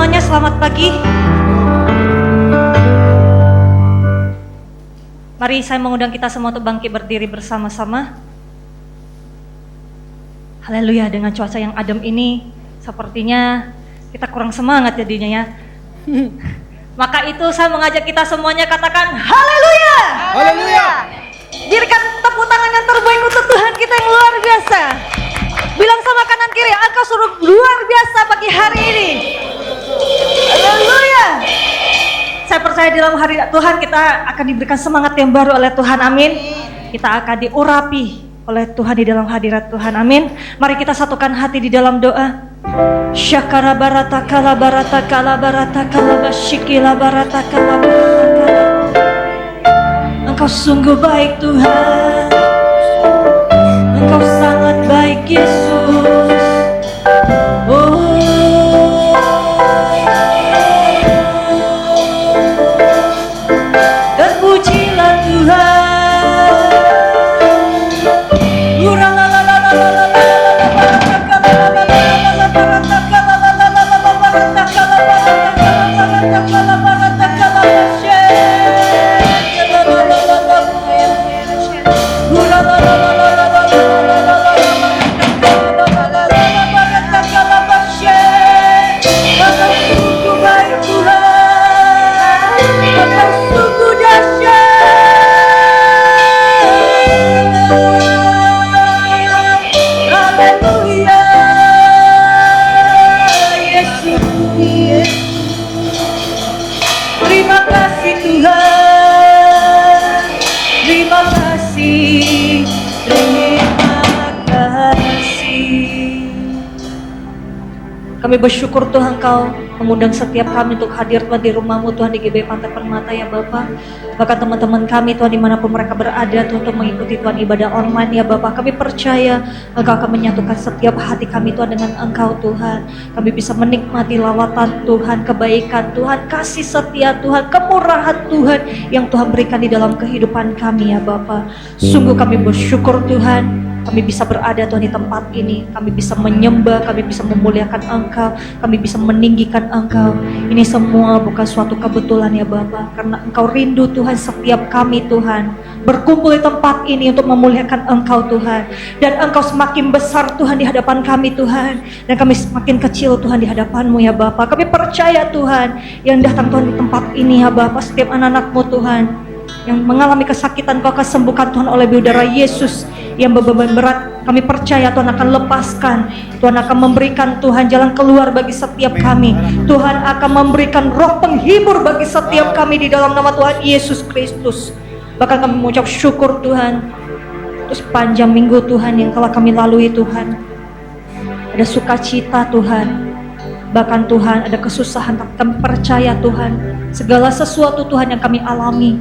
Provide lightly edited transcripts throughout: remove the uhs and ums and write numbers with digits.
semuanya, selamat pagi. Mari saya mengundang kita semua untuk bangkit berdiri bersama-sama. Haleluya, dengan cuaca yang adem ini sepertinya kita kurang semangat jadinya ya. Maka itu saya mengajak kita semuanya katakan haleluya. Haleluya. Berikan tepuk tangan yang terbaik untuk Tuhan kita yang luar biasa. Bilang sama kanan kiri, engkau suruh luar biasa pagi hari ini. Haleluya. Saya percaya dalam hari Tuhan kita akan diberikan semangat yang baru oleh Tuhan, amin. Kita akan diurapi oleh Tuhan di dalam hadirat Tuhan, amin. Mari kita satukan hati di dalam doa. Syakara barata kala barata kala barata kala basyikila barata kala barata kala. Engkau sungguh baik Tuhan. Engkau sangat baik Yesus. Oh, terpujilah Tuhan. Kami bersyukur Tuhan Kau mengundang setiap kami untuk hadir Tuhan di rumah-Mu Tuhan di GBI Pantai Permata ya Bapak. Bahkan teman-teman kami Tuhan dimanapun mereka berada Tuhan untuk mengikuti Tuhan ibadah online ya Bapak. Kami percaya Engkau akan menyatukan setiap hati kami Tuhan dengan Engkau Tuhan. Kami bisa menikmati lawatan Tuhan, kebaikan Tuhan, kasih setia Tuhan, kemurahan Tuhan yang Tuhan berikan di dalam kehidupan kami ya Bapak. Sungguh kami bersyukur Tuhan. Kami bisa berada Tuhan di tempat ini. Kami bisa menyembah, kami bisa memuliakan Engkau, kami bisa meninggikan Engkau. Ini semua bukan suatu kebetulan ya Bapa, karena Engkau rindu Tuhan setiap kami Tuhan berkumpul di tempat ini untuk memuliakan Engkau Tuhan. Dan Engkau semakin besar Tuhan di hadapan kami Tuhan, dan kami semakin kecil Tuhan di hadapan-Mu ya Bapa. Kami percaya Tuhan yang datang Tuhan di tempat ini ya Bapa, setiap anak-anak-Mu Tuhan yang mengalami kesakitan Kau akan sembuhkan Tuhan oleh darah Yesus. Yang beban berat kami percaya Tuhan akan lepaskan. Tuhan akan memberikan Tuhan jalan keluar bagi setiap kami. Tuhan akan memberikan roh penghibur bagi setiap kami di dalam nama Tuhan Yesus Kristus. Bahkan kami mengucap syukur Tuhan terus panjang minggu Tuhan yang telah kami lalui Tuhan. Ada sukacita Tuhan, bahkan Tuhan ada kesusahan, tapi kami percaya Tuhan segala sesuatu Tuhan yang kami alami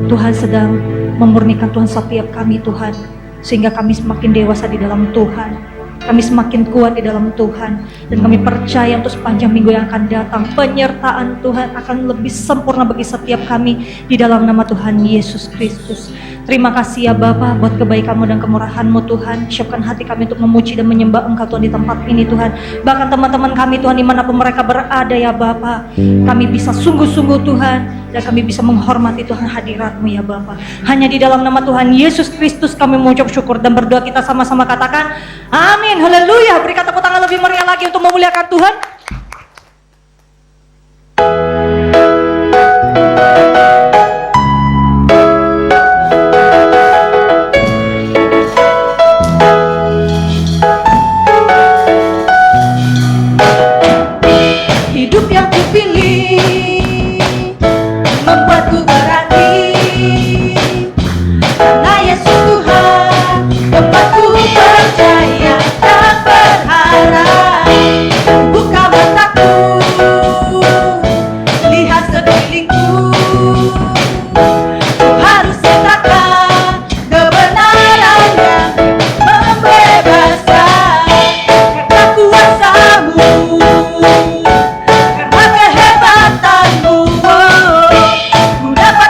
Tuhan sedang memurnikan Tuhan setiap kami Tuhan, sehingga kami semakin dewasa di dalam Tuhan, kami semakin kuat di dalam Tuhan, dan kami percaya untuk sepanjang minggu yang akan datang penyertaan Tuhan akan lebih sempurna bagi setiap kami di dalam nama Tuhan Yesus Kristus. Terima kasih ya Bapa buat kebaikan-Mu dan kemurahan-Mu Tuhan. Siapkan hati kami untuk memuji dan menyembah Engkau Tuhan di tempat ini Tuhan. Bahkan teman-teman kami Tuhan dimanapun mereka berada ya Bapa, kami bisa sungguh-sungguh Tuhan, dan kami bisa menghormati Tuhan hadirat-Mu ya Bapa. Hanya di dalam nama Tuhan Yesus Kristus kami mengucap syukur dan berdoa. Kita sama-sama katakan amin, haleluya. Berikan tepuk tangan lebih meriah lagi untuk memuliakan Tuhan. Hidup yang kupilih membuatku berarti, karena Yesus Tuhan tempatku percaya dan berharap. Buka mataku, lihat sekelilingku, ku harus nyatakan kebenaran yang membebaskan. Karena kuasa-Mu, karena kehebatanmu, ku dapat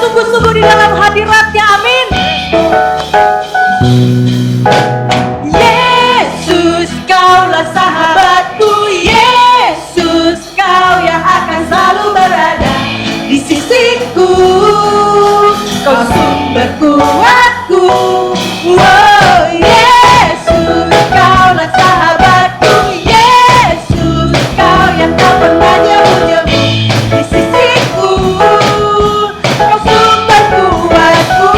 sungguh-sungguh di dalam hadiratnya. Amin. Yesus, kaulah sahabatku. Yesus, kau yang akan selalu berada di sisiku. Kau sumber kuatku. Oh Yesus, kaulah sahabatku. Yesus, kau yang tak pernah jemu-jemu di sisiku. Kau sumber kuatku.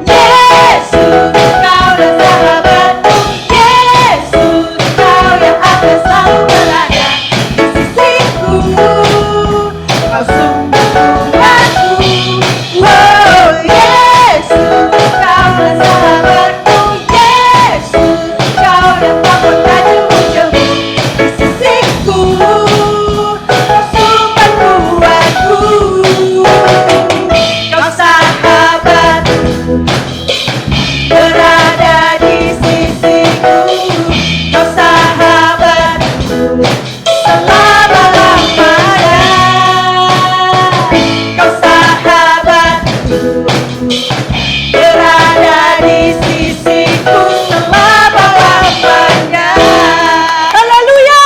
Yesus, kaulah sahabatku. Yesus, kau yang akan selalu berada di sisiku. Kau sumber kuatku. Oh Yesus, kaulah sahabatku. Yesus, kau yang tak pernah jemu-jemu di sisiku. Kau sumber kuatku. Kau sahabatku, berada di sisiku. Kau sahabatku, selama-lamanya. Kau sahabatku, berada di sisiku selama-lamanya. Haleluya.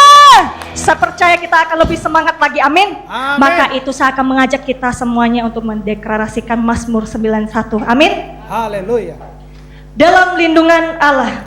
Saya percaya kita akan lebih semangat lagi, amin. Amin. Maka itu saya akan mengajak kita semuanya untuk mendeklarasikan Mazmur 91, amin. Haleluya. Dalam lindungan Allah,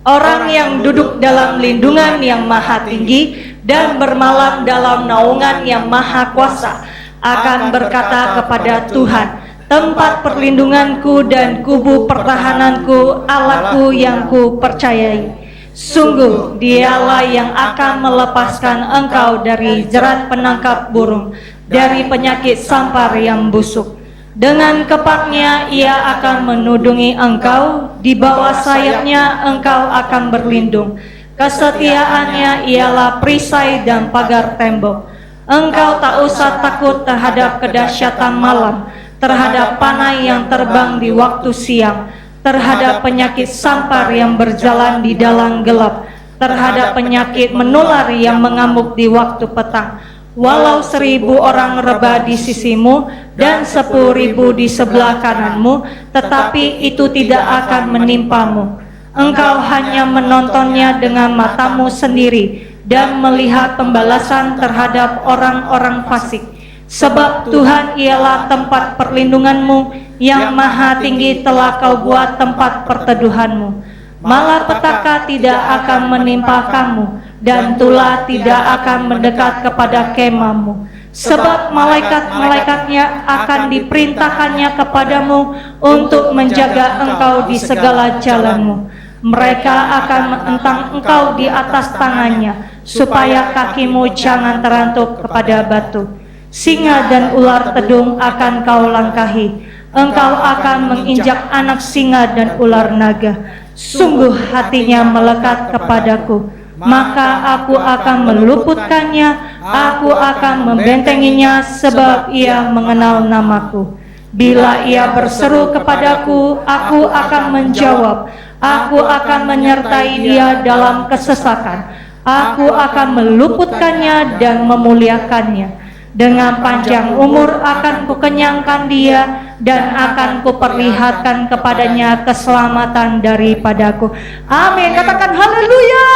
orang yang duduk dalam lindungan yang maha tinggi dan bermalam dalam naungan yang maha kuasa akan berkata kepada Tuhan, tempat perlindunganku dan kubu pertahananku, Allahku yang ku percayai. Sungguh dialah yang akan melepaskan engkau dari jerat penangkap burung, dari penyakit sampar yang busuk. Dengan kepaknya ia akan menudungi engkau, di bawah sayapnya engkau akan berlindung. Kesetiaannya ialah perisai dan pagar tembok. Engkau tak usah takut terhadap kedahsyatan malam, terhadap panah yang terbang di waktu siang, terhadap penyakit sampar yang berjalan di dalam gelap, terhadap penyakit menular yang mengamuk di waktu petang. Walau 1000 orang rebah di sisimu dan 10.000 di sebelah kananmu, tetapi itu tidak akan menimpamu. Engkau hanya menontonnya dengan matamu sendiri dan melihat pembalasan terhadap orang-orang fasik. Sebab Tuhan ialah tempat perlindunganmu, yang maha tinggi telah kau buat tempat perteduhanmu. Malapetaka tidak akan menimpa kamu, dan tulah tidak akan mendekat kepada kemahmu. Sebab malaikat-malaikatnya akan diperintahkannya kepadamu untuk menjaga engkau di segala jalanmu. Mereka akan menentang engkau di atas tangannya, supaya kakimu jangan terantuk kepada batu. Singa dan ular tedung akan kau langkahi. Engkau akan menginjak anak singa dan ular naga. Sungguh hatinya melekat kepadaku, maka aku akan meluputkannya, aku akan membentenginya, sebab ia mengenal namaku. Bila ia berseru kepadaku, aku akan menjawab. Aku akan menyertai dia dalam kesesakan. Aku akan meluputkannya dan memuliakannya. Dengan panjang umur akan kukenyangkan dia, dan akan kuperlihatkan kepadanya keselamatan daripadaku. Amin. Katakan haleluya.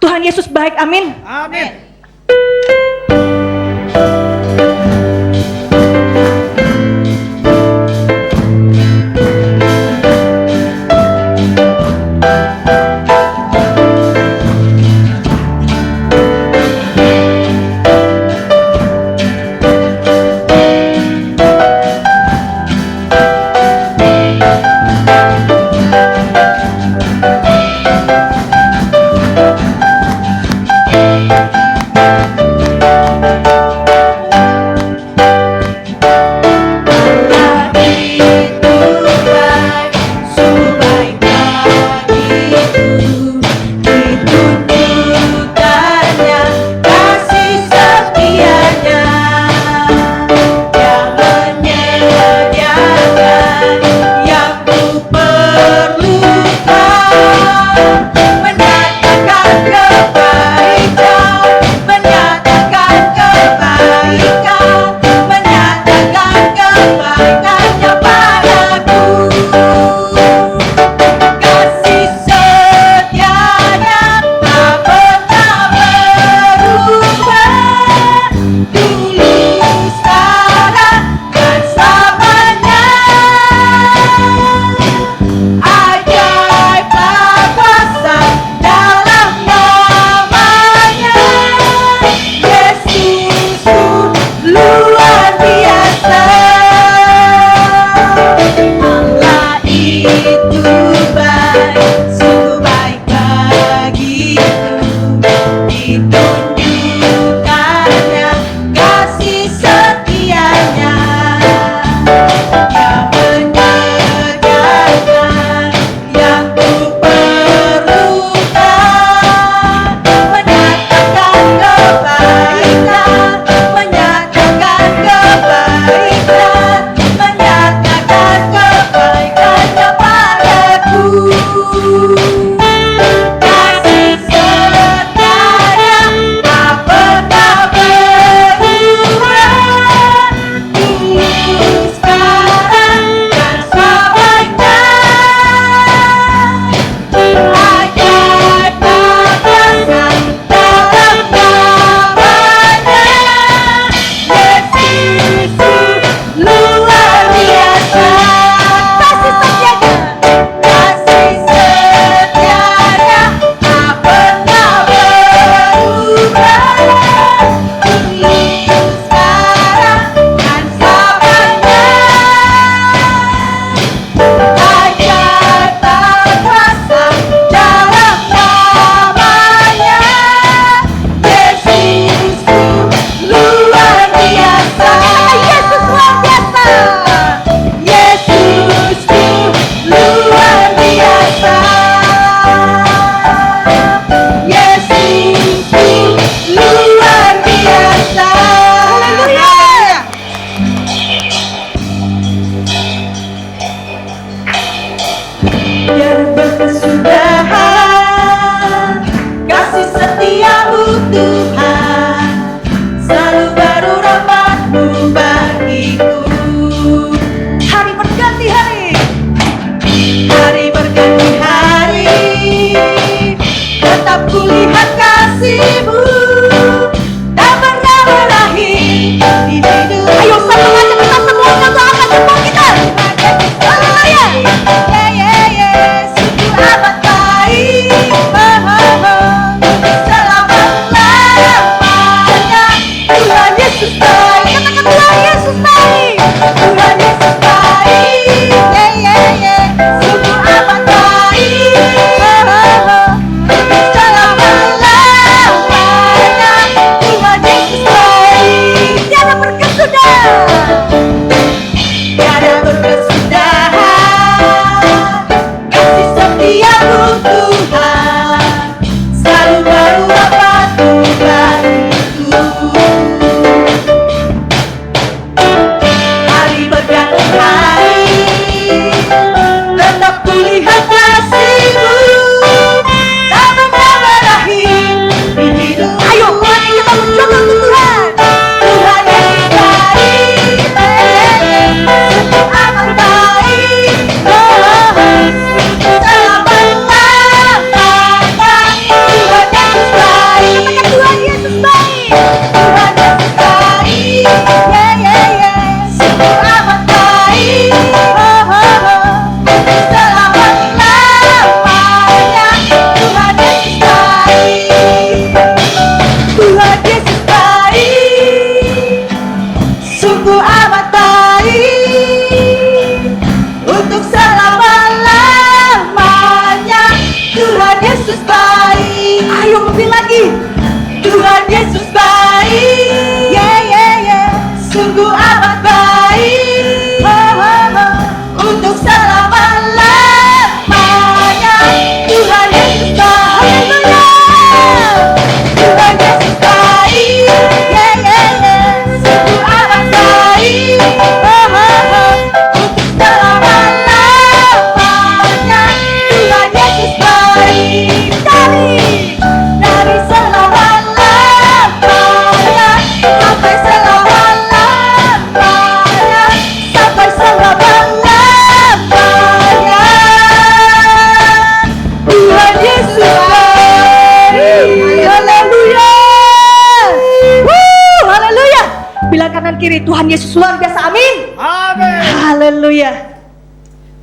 Tuhan Yesus baik, amin. Amin. sebelah kanan kiri. Tuhan Yesus luar biasa, amin. Amin. Haleluya.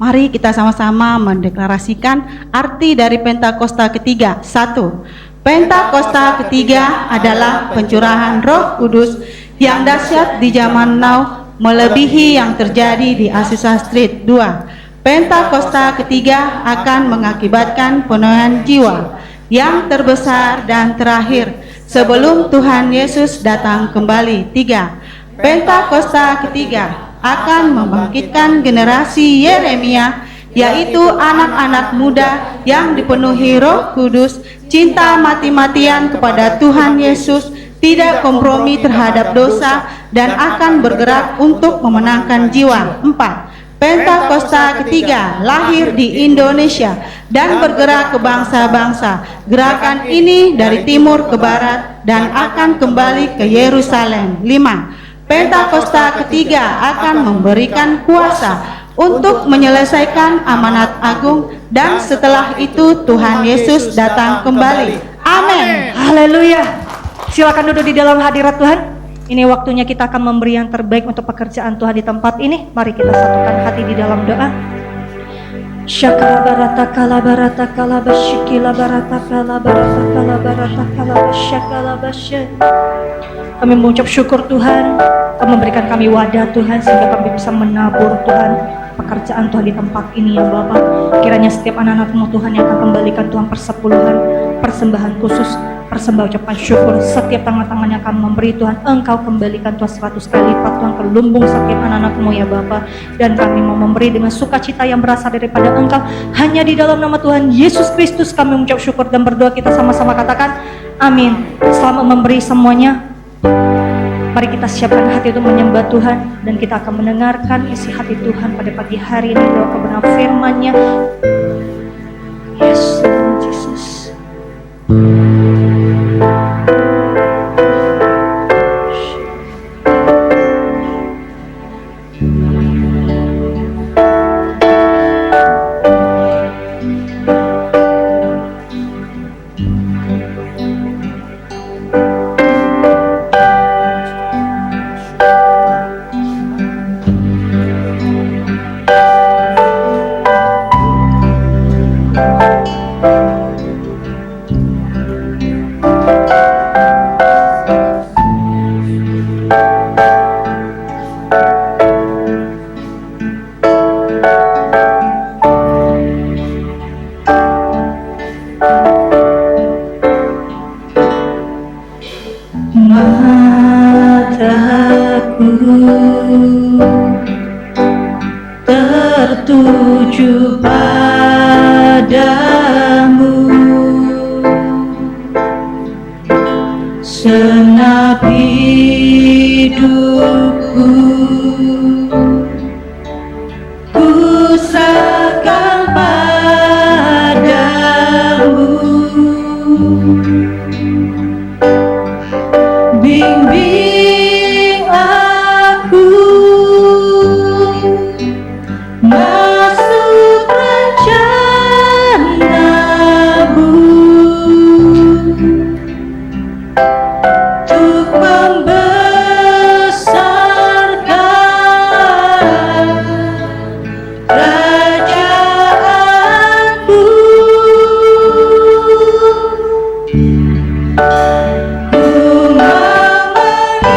Mari kita sama-sama mendeklarasikan arti dari Pentakosta ketiga. 1. Pentakosta ketiga adalah pencurahan Roh Kudus yang dahsyat di zaman now, melebihi yang terjadi di Azusa Street. 2. Pentakosta ketiga akan mengakibatkan penuaian jiwa yang terbesar dan terakhir sebelum Tuhan Yesus datang kembali. 3. Pentakosta ketiga akan membangkitkan generasi Yeremia, yaitu anak-anak muda yang dipenuhi Roh Kudus, cinta mati-matian kepada Tuhan Yesus, tidak kompromi terhadap dosa, dan akan bergerak untuk memenangkan jiwa. 4. Pentakosta ketiga lahir di Indonesia dan bergerak ke bangsa-bangsa. Gerakan ini dari timur ke barat dan akan kembali ke Yerusalem. 5. Pentakosta ketiga akan memberikan kuasa untuk menyelesaikan amanat agung, dan setelah itu Tuhan Yesus datang kembali. Amin. Haleluya. Silakan duduk di dalam hadirat Tuhan. Ini waktunya kita akan memberi yang terbaik untuk pekerjaan Tuhan di tempat ini. Mari kita satukan hati di dalam doa. Syakalabarata kalabarata kalabashikila barata kalabarata kalabarata kalabashakalabasha. Kami mengucap syukur Tuhan, Kau memberikan kami wadah Tuhan, sehingga kami bisa menabur Tuhan pekerjaan Tuhan di tempat ini ya Bapa. Kiranya setiap anak-anak-Mu Tuhan yang akan kembalikan Tuhan persepuluhan, persembahan khusus, persembah ucapan syukur, setiap tangan-tangan yang akan memberi Tuhan, Engkau kembalikan Tuhan 100 kali lipat Tuhan ke lumbung setiap anak-anak-Mu ya Bapa. Dan kami mau memberi dengan sukacita yang berasal daripada Engkau. Hanya di dalam nama Tuhan Yesus Kristus kami mengucap syukur dan berdoa. Kita sama-sama katakan amin. Selamat memberi semuanya. Mari kita siapkan hati untuk menyembah Tuhan, dan kita akan mendengarkan isi hati Tuhan pada pagi hari ini. Doa kebenaran firman-Nya. Yes, Jesus. Tertuju padamu, senap hidupku ku serahkan padamu. Bimbing aku masuk rencana-Mu untuk membesarkan kerajaan-Mu. Ku memelihara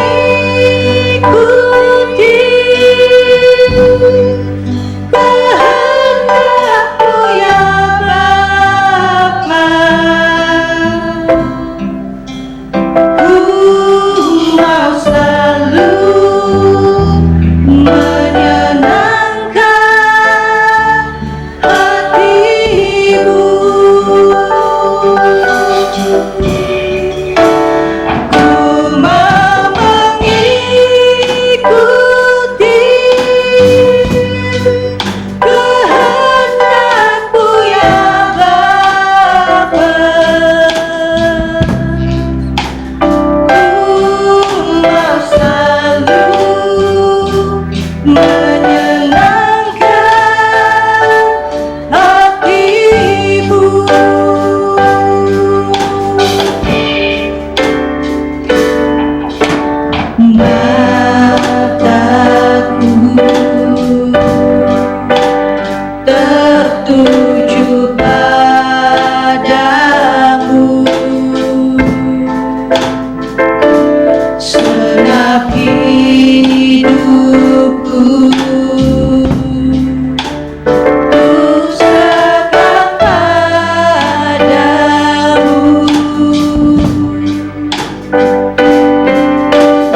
segenap hidupku. Ku serahkan padamu.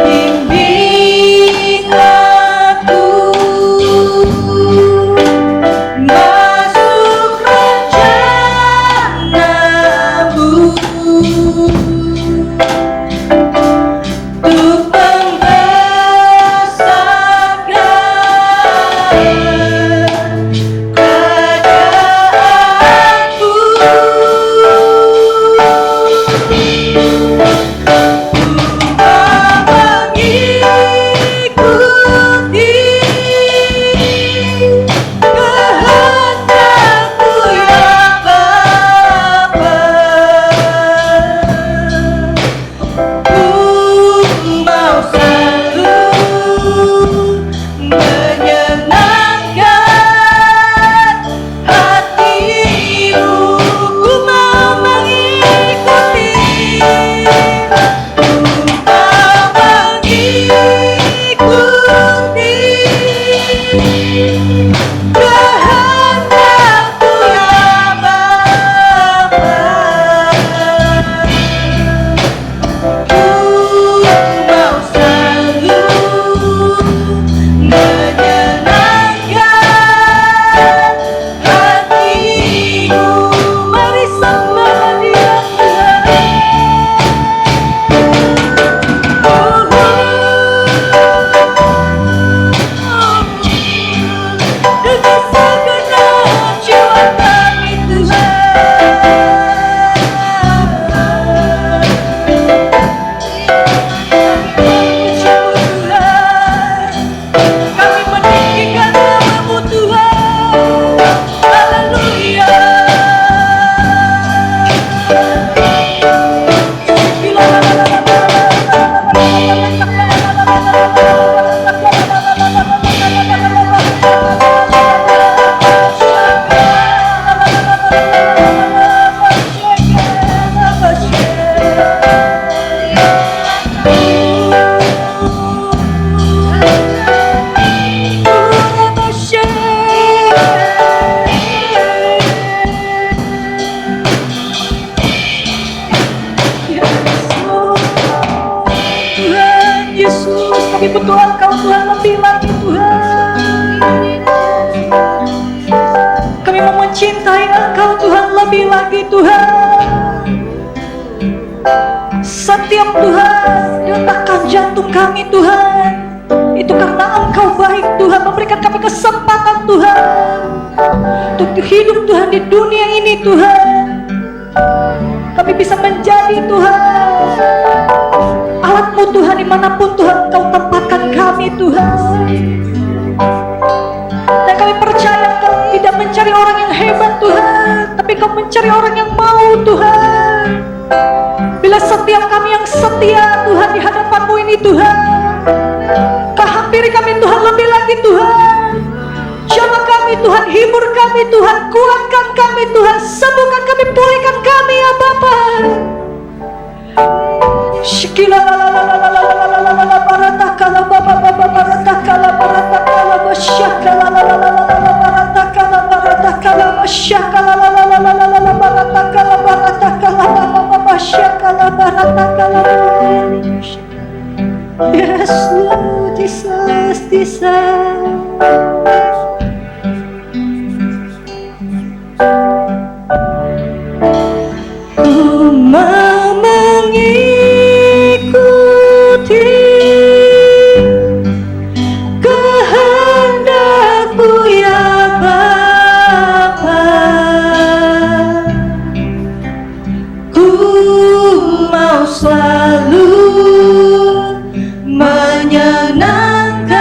Bimbing aku masuk rencanamu, untuk membesarkan kerajaanmu. Mengikuti kehendakmu ya Bapa. Ku mau selalu menyenangkan hatimu. Ku mau mengikuti, ku mau mengikuti kehendakmu ya Bapa. Ku mau selalu menyenangkan hatimu. Mari sembah Dia dengan segenap jiwa kami Tuhan. Kami meninggikan nama-Mu Tuhan. Haleluya. Tuhan Yesus, kami butuh Engkau Tuhan lebih lagi Tuhan. Kami mau mencintai Engkau Tuhan lebih lagi Tuhan. Setiap Tuhan detakkan jantung kami Tuhan, itu karena Engkau baik Tuhan, memberikan kami kesempatan Tuhan untuk hidup Tuhan di dunia ini Tuhan. Kami bisa menjadi Tuhan alat-Mu Tuhan dimanapun Tuhan Engkau tempatkan kami Tuhan. Dan kami percaya Engkau tidak mencari orang yang hebat Tuhan, tapi Engkau mencari orang yang mau Tuhan. Bila setiap kami yang setia Tuhan di hadapan-Mu ini Tuhan, Kau hampiri kami Tuhan lebih lagi Tuhan. Jamah kami Tuhan, hibur kami Tuhan, kuatkan kami Tuhan, sembuhkan kami, pulihkan kami ya Bapa. Shikila la la la la la la la la la la la baratakala Bapa Bapa baratakala baratakala masyakala la la la la la la baratakala baratakala masyakala la la la la la la la baratakala baratakala Bapa Bapa masyakala baratakala. Yes Lord Jesus, Jesus. Ku mau mengikuti kehendak-Mu ya Bapa. Ku mau selalu menyenangkan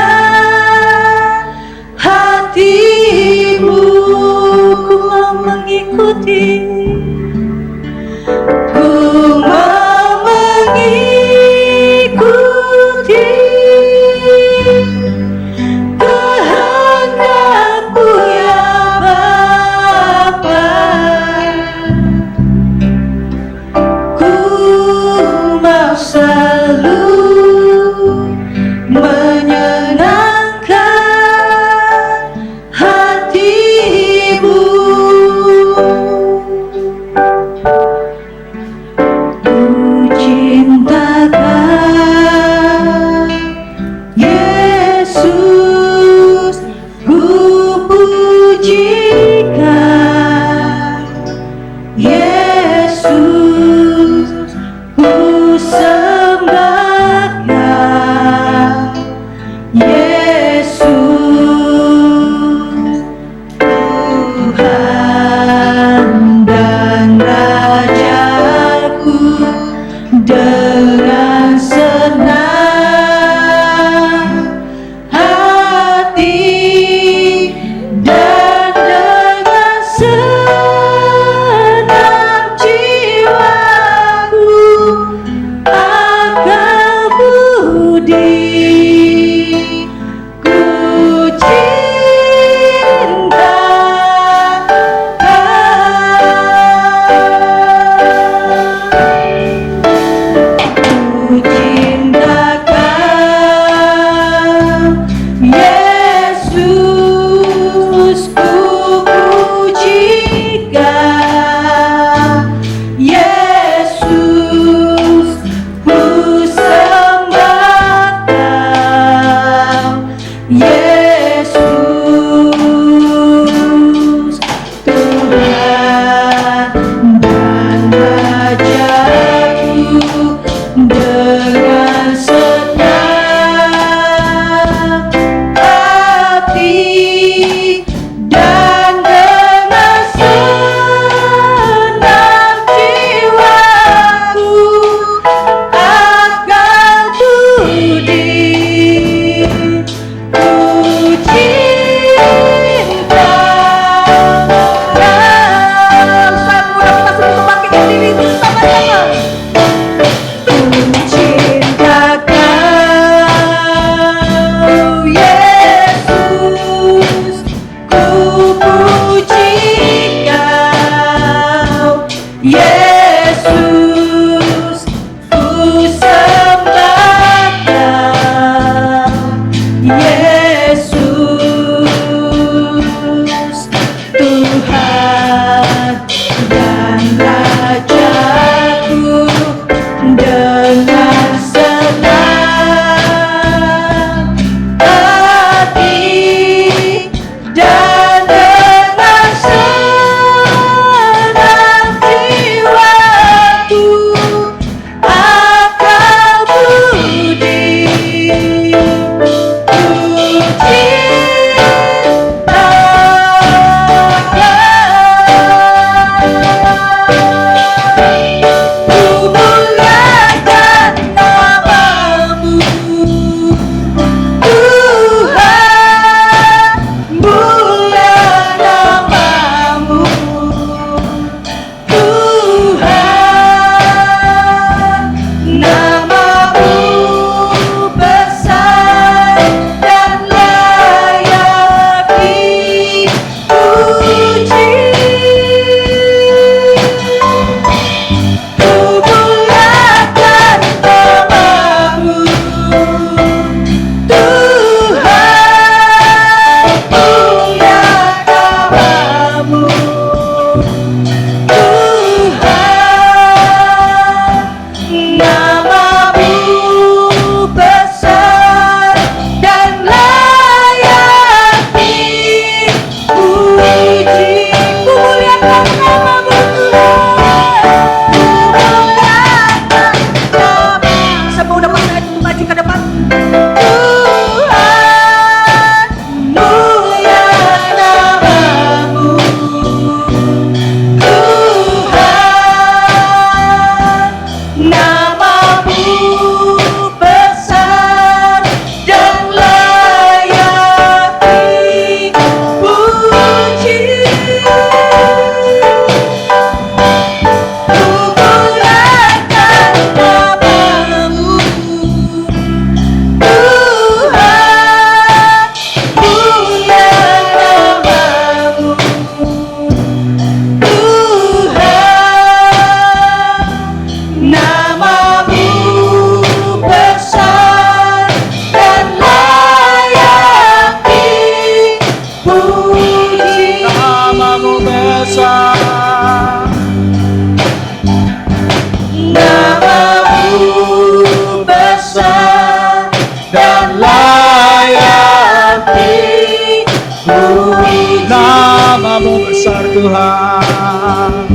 Tuhan.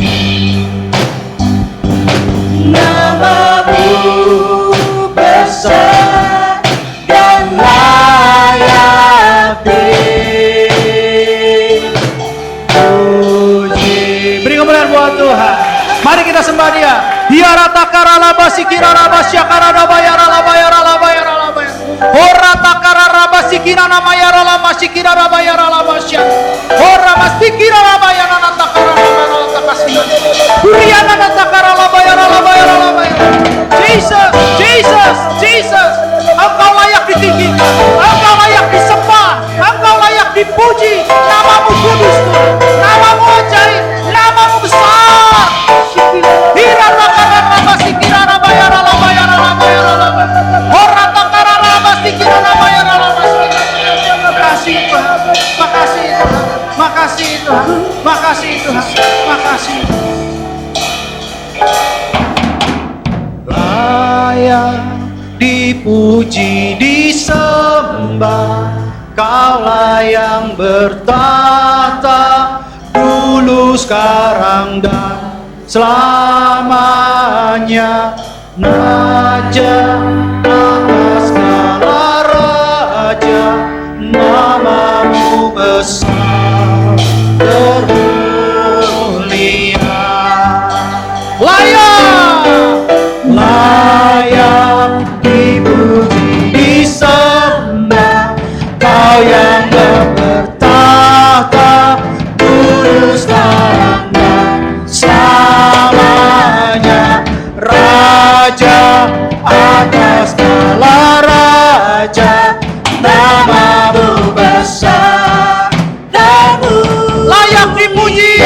Nama-Mu besar dan layak dipuji. Beri kemuliaan buat Tuhan. Mari kita sembah Dia. Hiarata karalaba sikiraraba syakaraba yaralaba yaralaba yaralaba. Orata kararaba sikirana mayaralaba sikiraraba yaralaba syak. Orama sikiraraba yanata karalaba yanata kasih. Kuriana nata karalaba yaralaba yaralaba. Jesus, Jesus, Jesus. Engkau layak Makasih Tuhan. Makasih Tuhan. Makasih Tuhan. Makasih. Layak dipuji, disembah, Kaulah yang bertata dulu, sekarang, dan selamanya. Raja atas segala raja, namamu besar termulia. Layak dipuji, disembah, Kau yang bertahta dulu, sekarang, dan selamanya. Raja atas segala raja, namamu besar dan layak dipuji.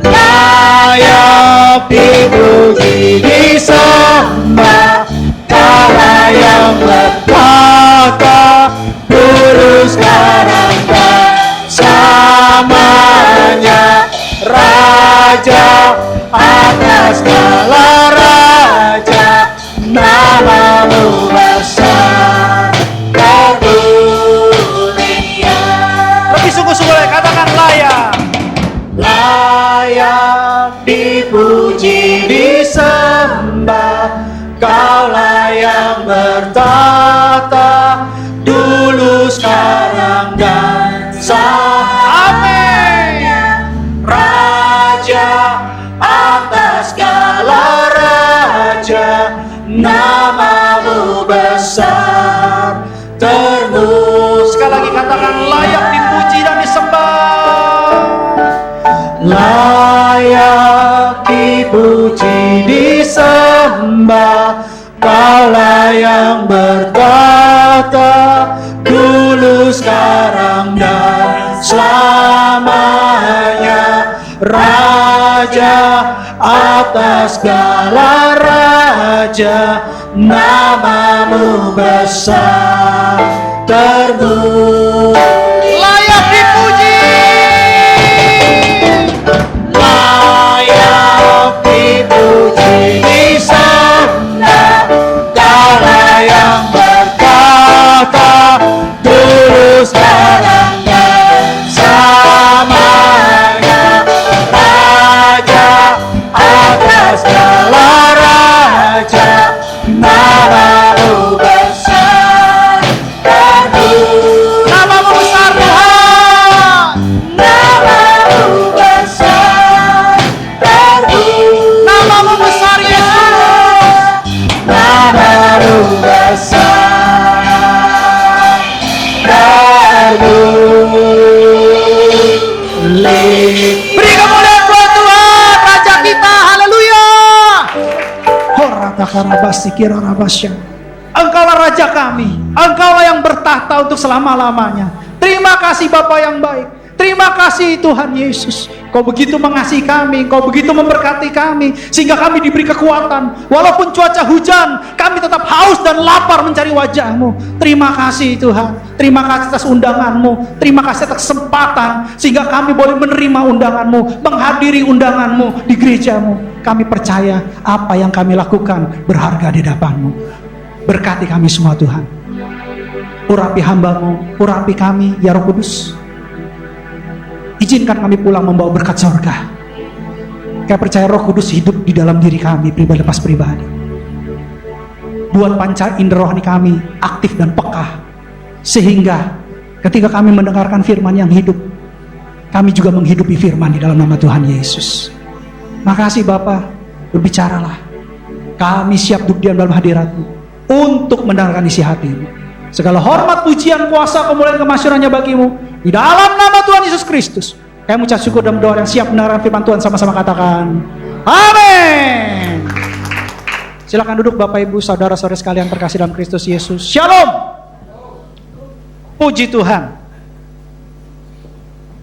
Layak dipuji, disembah, Kaulah yang bertahta dulu, sekarang, dan selamanya. Raja atas segala raja, namamu besar termulia. Lebih sungguh-sungguh katakan layak. Layak dipuji, disembah, Kaulah yang bertahta dulu, sekarang, dan selamanya. Raja atas segala raja, namamu besar termulia. Sekali lagi katakan layak dipuji dan disembah. Layak dipuji, disembah, Kaulah yang bertahta dulu, sekarang, dan selamanya. Raja atas segala raja, namamu besar termulia. Layak dipuji, layak dipuji, disembah, Kaulah yang bertahta dulu, sekarang, dan selamanya. Raja atas segala raja, namamu besar termulia. Namamu besar Tuhan, namamu besar termulia. Namamu besar Yesus, namamu besar termulia. Beri kemuliaan buat Tuhan, Raja kita. Haleluya. Engkaulah Raja kami, Engkaulah yang bertahta untuk selama-lamanya. Terima kasih Bapa yang baik. Terima kasih Tuhan Yesus. Kau begitu mengasihi kami, Kau begitu memberkati kami, sehingga kami diberi kekuatan. Walaupun cuaca hujan, kami tetap haus dan lapar mencari wajah-Mu. Terima kasih Tuhan. Terima kasih atas undangan-Mu. Terima kasih atas kesempatan, sehingga kami boleh menerima undangan-Mu, menghadiri undangan-Mu di gereja-Mu. Kami percaya apa yang kami lakukan berharga di hadapan-Mu. Berkati kami semua Tuhan. Urapi hamba-Mu, urapi kami ya Roh Kudus. Izinkan kami pulang membawa berkat surga. Kami percaya Roh Kudus hidup di dalam diri kami pribadi lepas pribadi. Buat panca indera rohani kami aktif dan peka, sehingga ketika kami mendengarkan firman yang hidup, kami juga menghidupi firman di dalam nama Tuhan Yesus. Makasih Bapa, berbicaralah. Kami siap duduk diam dalam hadirat-Mu untuk mendengarkan isi hati-Mu. Segala hormat, pujian, kuasa, kemuliaan, kemasyurannya bagi-Mu. Di dalam nama Tuhan Yesus Kristus, kami mengucap syukur dan berdoa yang siap mendengarkan firman Tuhan. Sama-sama katakan amin. Silakan duduk Bapak Ibu, saudara-saudara sekalian terkasih dalam Kristus Yesus. Shalom. Puji Tuhan.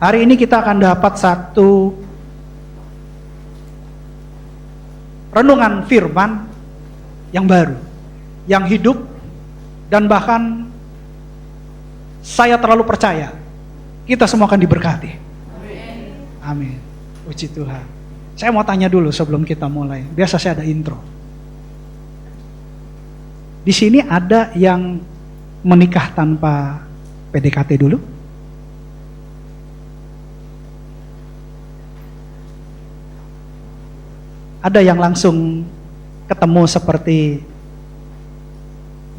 Hari ini kita akan dapat satu renungan firman yang baru, yang hidup, dan bahkan Saya terlalu percaya kita semua akan diberkati. Amin. Puji Tuhan. Saya mau tanya dulu sebelum kita mulai. Biasa saya ada intro. Di sini ada yang menikah tanpa PDKT dulu? Ada yang langsung ketemu seperti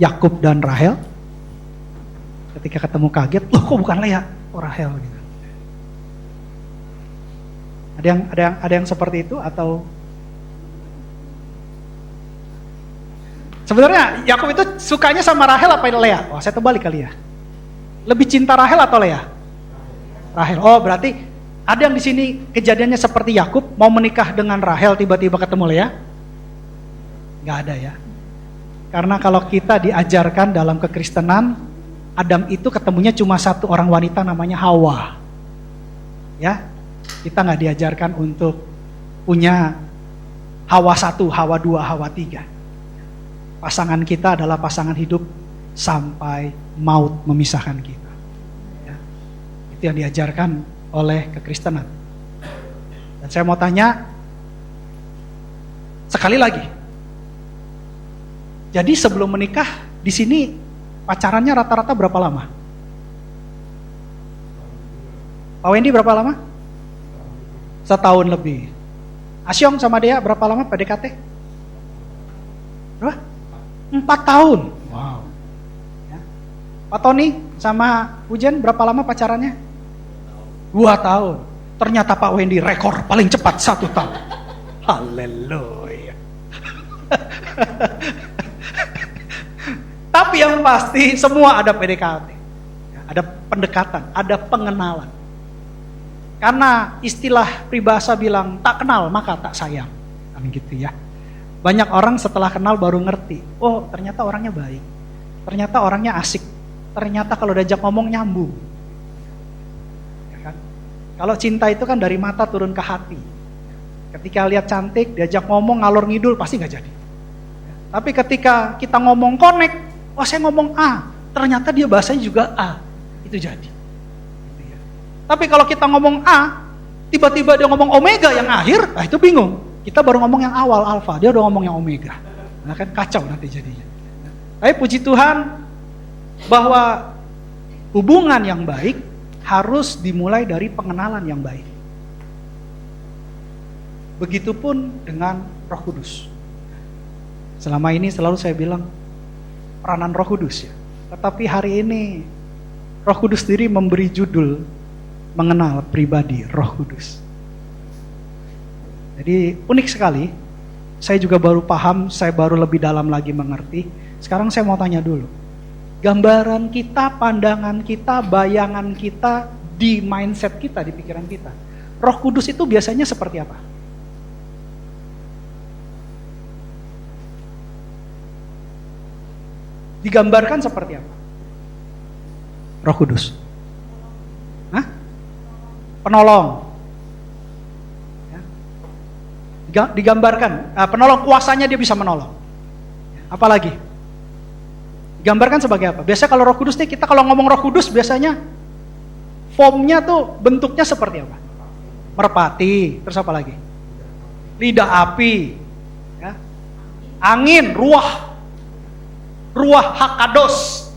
Yakub dan Rahel? Ketika ketemu kaget, loh kok bukan Lea, oh Rahel gitu. Ada yang seperti itu atau sebenarnya Yakub itu sukanya sama Rahel apa Lea? Oh, saya terbalik kali ya. Lebih cinta Rahel atau Lea? Rahel. Oh, berarti ada yang di sini kejadiannya seperti Yakub mau menikah dengan Rahel tiba-tiba ketemu Lea? Nggak ada ya. Karena kalau kita diajarkan dalam kekristenan, Adam itu ketemunya cuma satu orang wanita namanya Hawa. Ya, kita nggak diajarkan untuk punya Hawa 1, Hawa 2, Hawa 3. Pasangan kita adalah pasangan hidup sampai maut memisahkan kita. Ya, itu yang diajarkan oleh kekristenan. Dan saya mau tanya sekali lagi. Jadi sebelum menikah di sini pacarannya rata-rata berapa lama? Pak Wendy berapa lama? Setahun lebih. Asyong sama Dea berapa lama PDKT? Berapa? 4 tahun. Wow. Ya. Pak Tony sama Hujan berapa lama pacarannya? 2 tahun. Ternyata Pak Wendy rekor paling cepat 1 tahun. Haleluya. Tapi yang pasti semua ada PDKT. Ada pendekatan, ada pengenalan. Karena istilah peribahasa bilang tak kenal maka tak sayang. Kan gitu ya. Banyak orang setelah kenal baru ngerti. Oh, ternyata orangnya baik. Ternyata orangnya asik. Ternyata kalau diajak ngomong nyambung. Ya kan? Kalau cinta itu kan dari mata turun ke hati. Ketika lihat cantik, diajak ngomong ngalor ngidul pasti nggak jadi. Tapi ketika kita ngomong connect, wah saya ngomong A, ternyata dia bahasanya juga A. Itu jadi. Tapi kalau kita ngomong A, tiba-tiba dia ngomong omega yang akhir, nah itu bingung. Kita baru ngomong yang awal alfa, dia udah ngomong yang omega. Nah kan kacau nanti jadinya. Tapi puji Tuhan bahwa hubungan yang baik harus dimulai dari pengenalan yang baik. Begitupun dengan Roh Kudus. Selama ini selalu saya bilang peranan Roh Kudus ya. Tetapi hari ini Roh Kudus sendiri memberi judul mengenal pribadi Roh Kudus. Jadi unik sekali. Saya juga baru paham, saya baru lebih dalam lagi mengerti. Sekarang saya mau tanya dulu. Gambaran kita, pandangan kita, bayangan kita di mindset kita, di pikiran kita. Roh Kudus itu biasanya seperti apa? Digambarkan seperti apa? Roh Kudus. Hah? Penolong. Ya. Digambarkan, penolong, kuasanya dia bisa menolong. Apalagi? Digambarkan sebagai apa? Biasanya kalau Roh Kudus nih, kita kalau ngomong Roh Kudus biasanya formnya tuh bentuknya seperti apa? Merpati, terus apa lagi? Lidah api, ya. Angin, ruah hakados,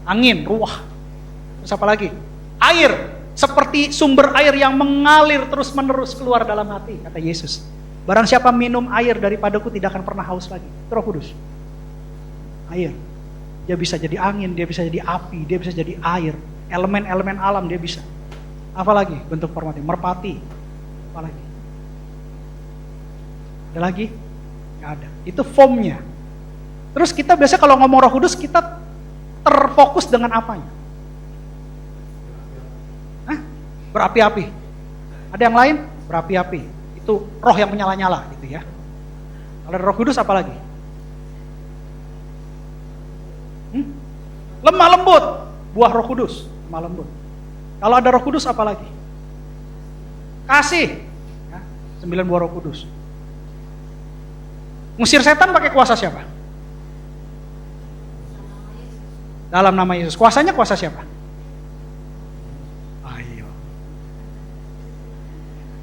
angin, ruah. Terus apa lagi? Air, seperti sumber air yang mengalir terus menerus keluar dalam hati, kata Yesus. Barang siapa minum air daripadaku tidak akan pernah haus lagi. Itu Roh Kudus. Air. Dia bisa jadi angin, dia bisa jadi api, dia bisa jadi air. Elemen-elemen alam dia bisa. Apa lagi bentuk formatnya? Merpati. Apa lagi? Ada lagi? Nggak ada. Itu formnya. Terus kita biasa kalau ngomong Roh Kudus kita terfokus dengan apanya? Hah? Berapi-api. Ada yang lain? Berapi-api. Itu roh yang menyala-nyala gitu ya. Kalau Roh Kudus apa lagi? Lemah lembut. Buah Roh Kudus, lemah lembut. Kalau ada Roh Kudus apa lagi? Kasih. Ya, 9 buah Roh Kudus. Ngusir setan pakai kuasa siapa? Dalam nama Yesus. Kuasanya kuasa siapa?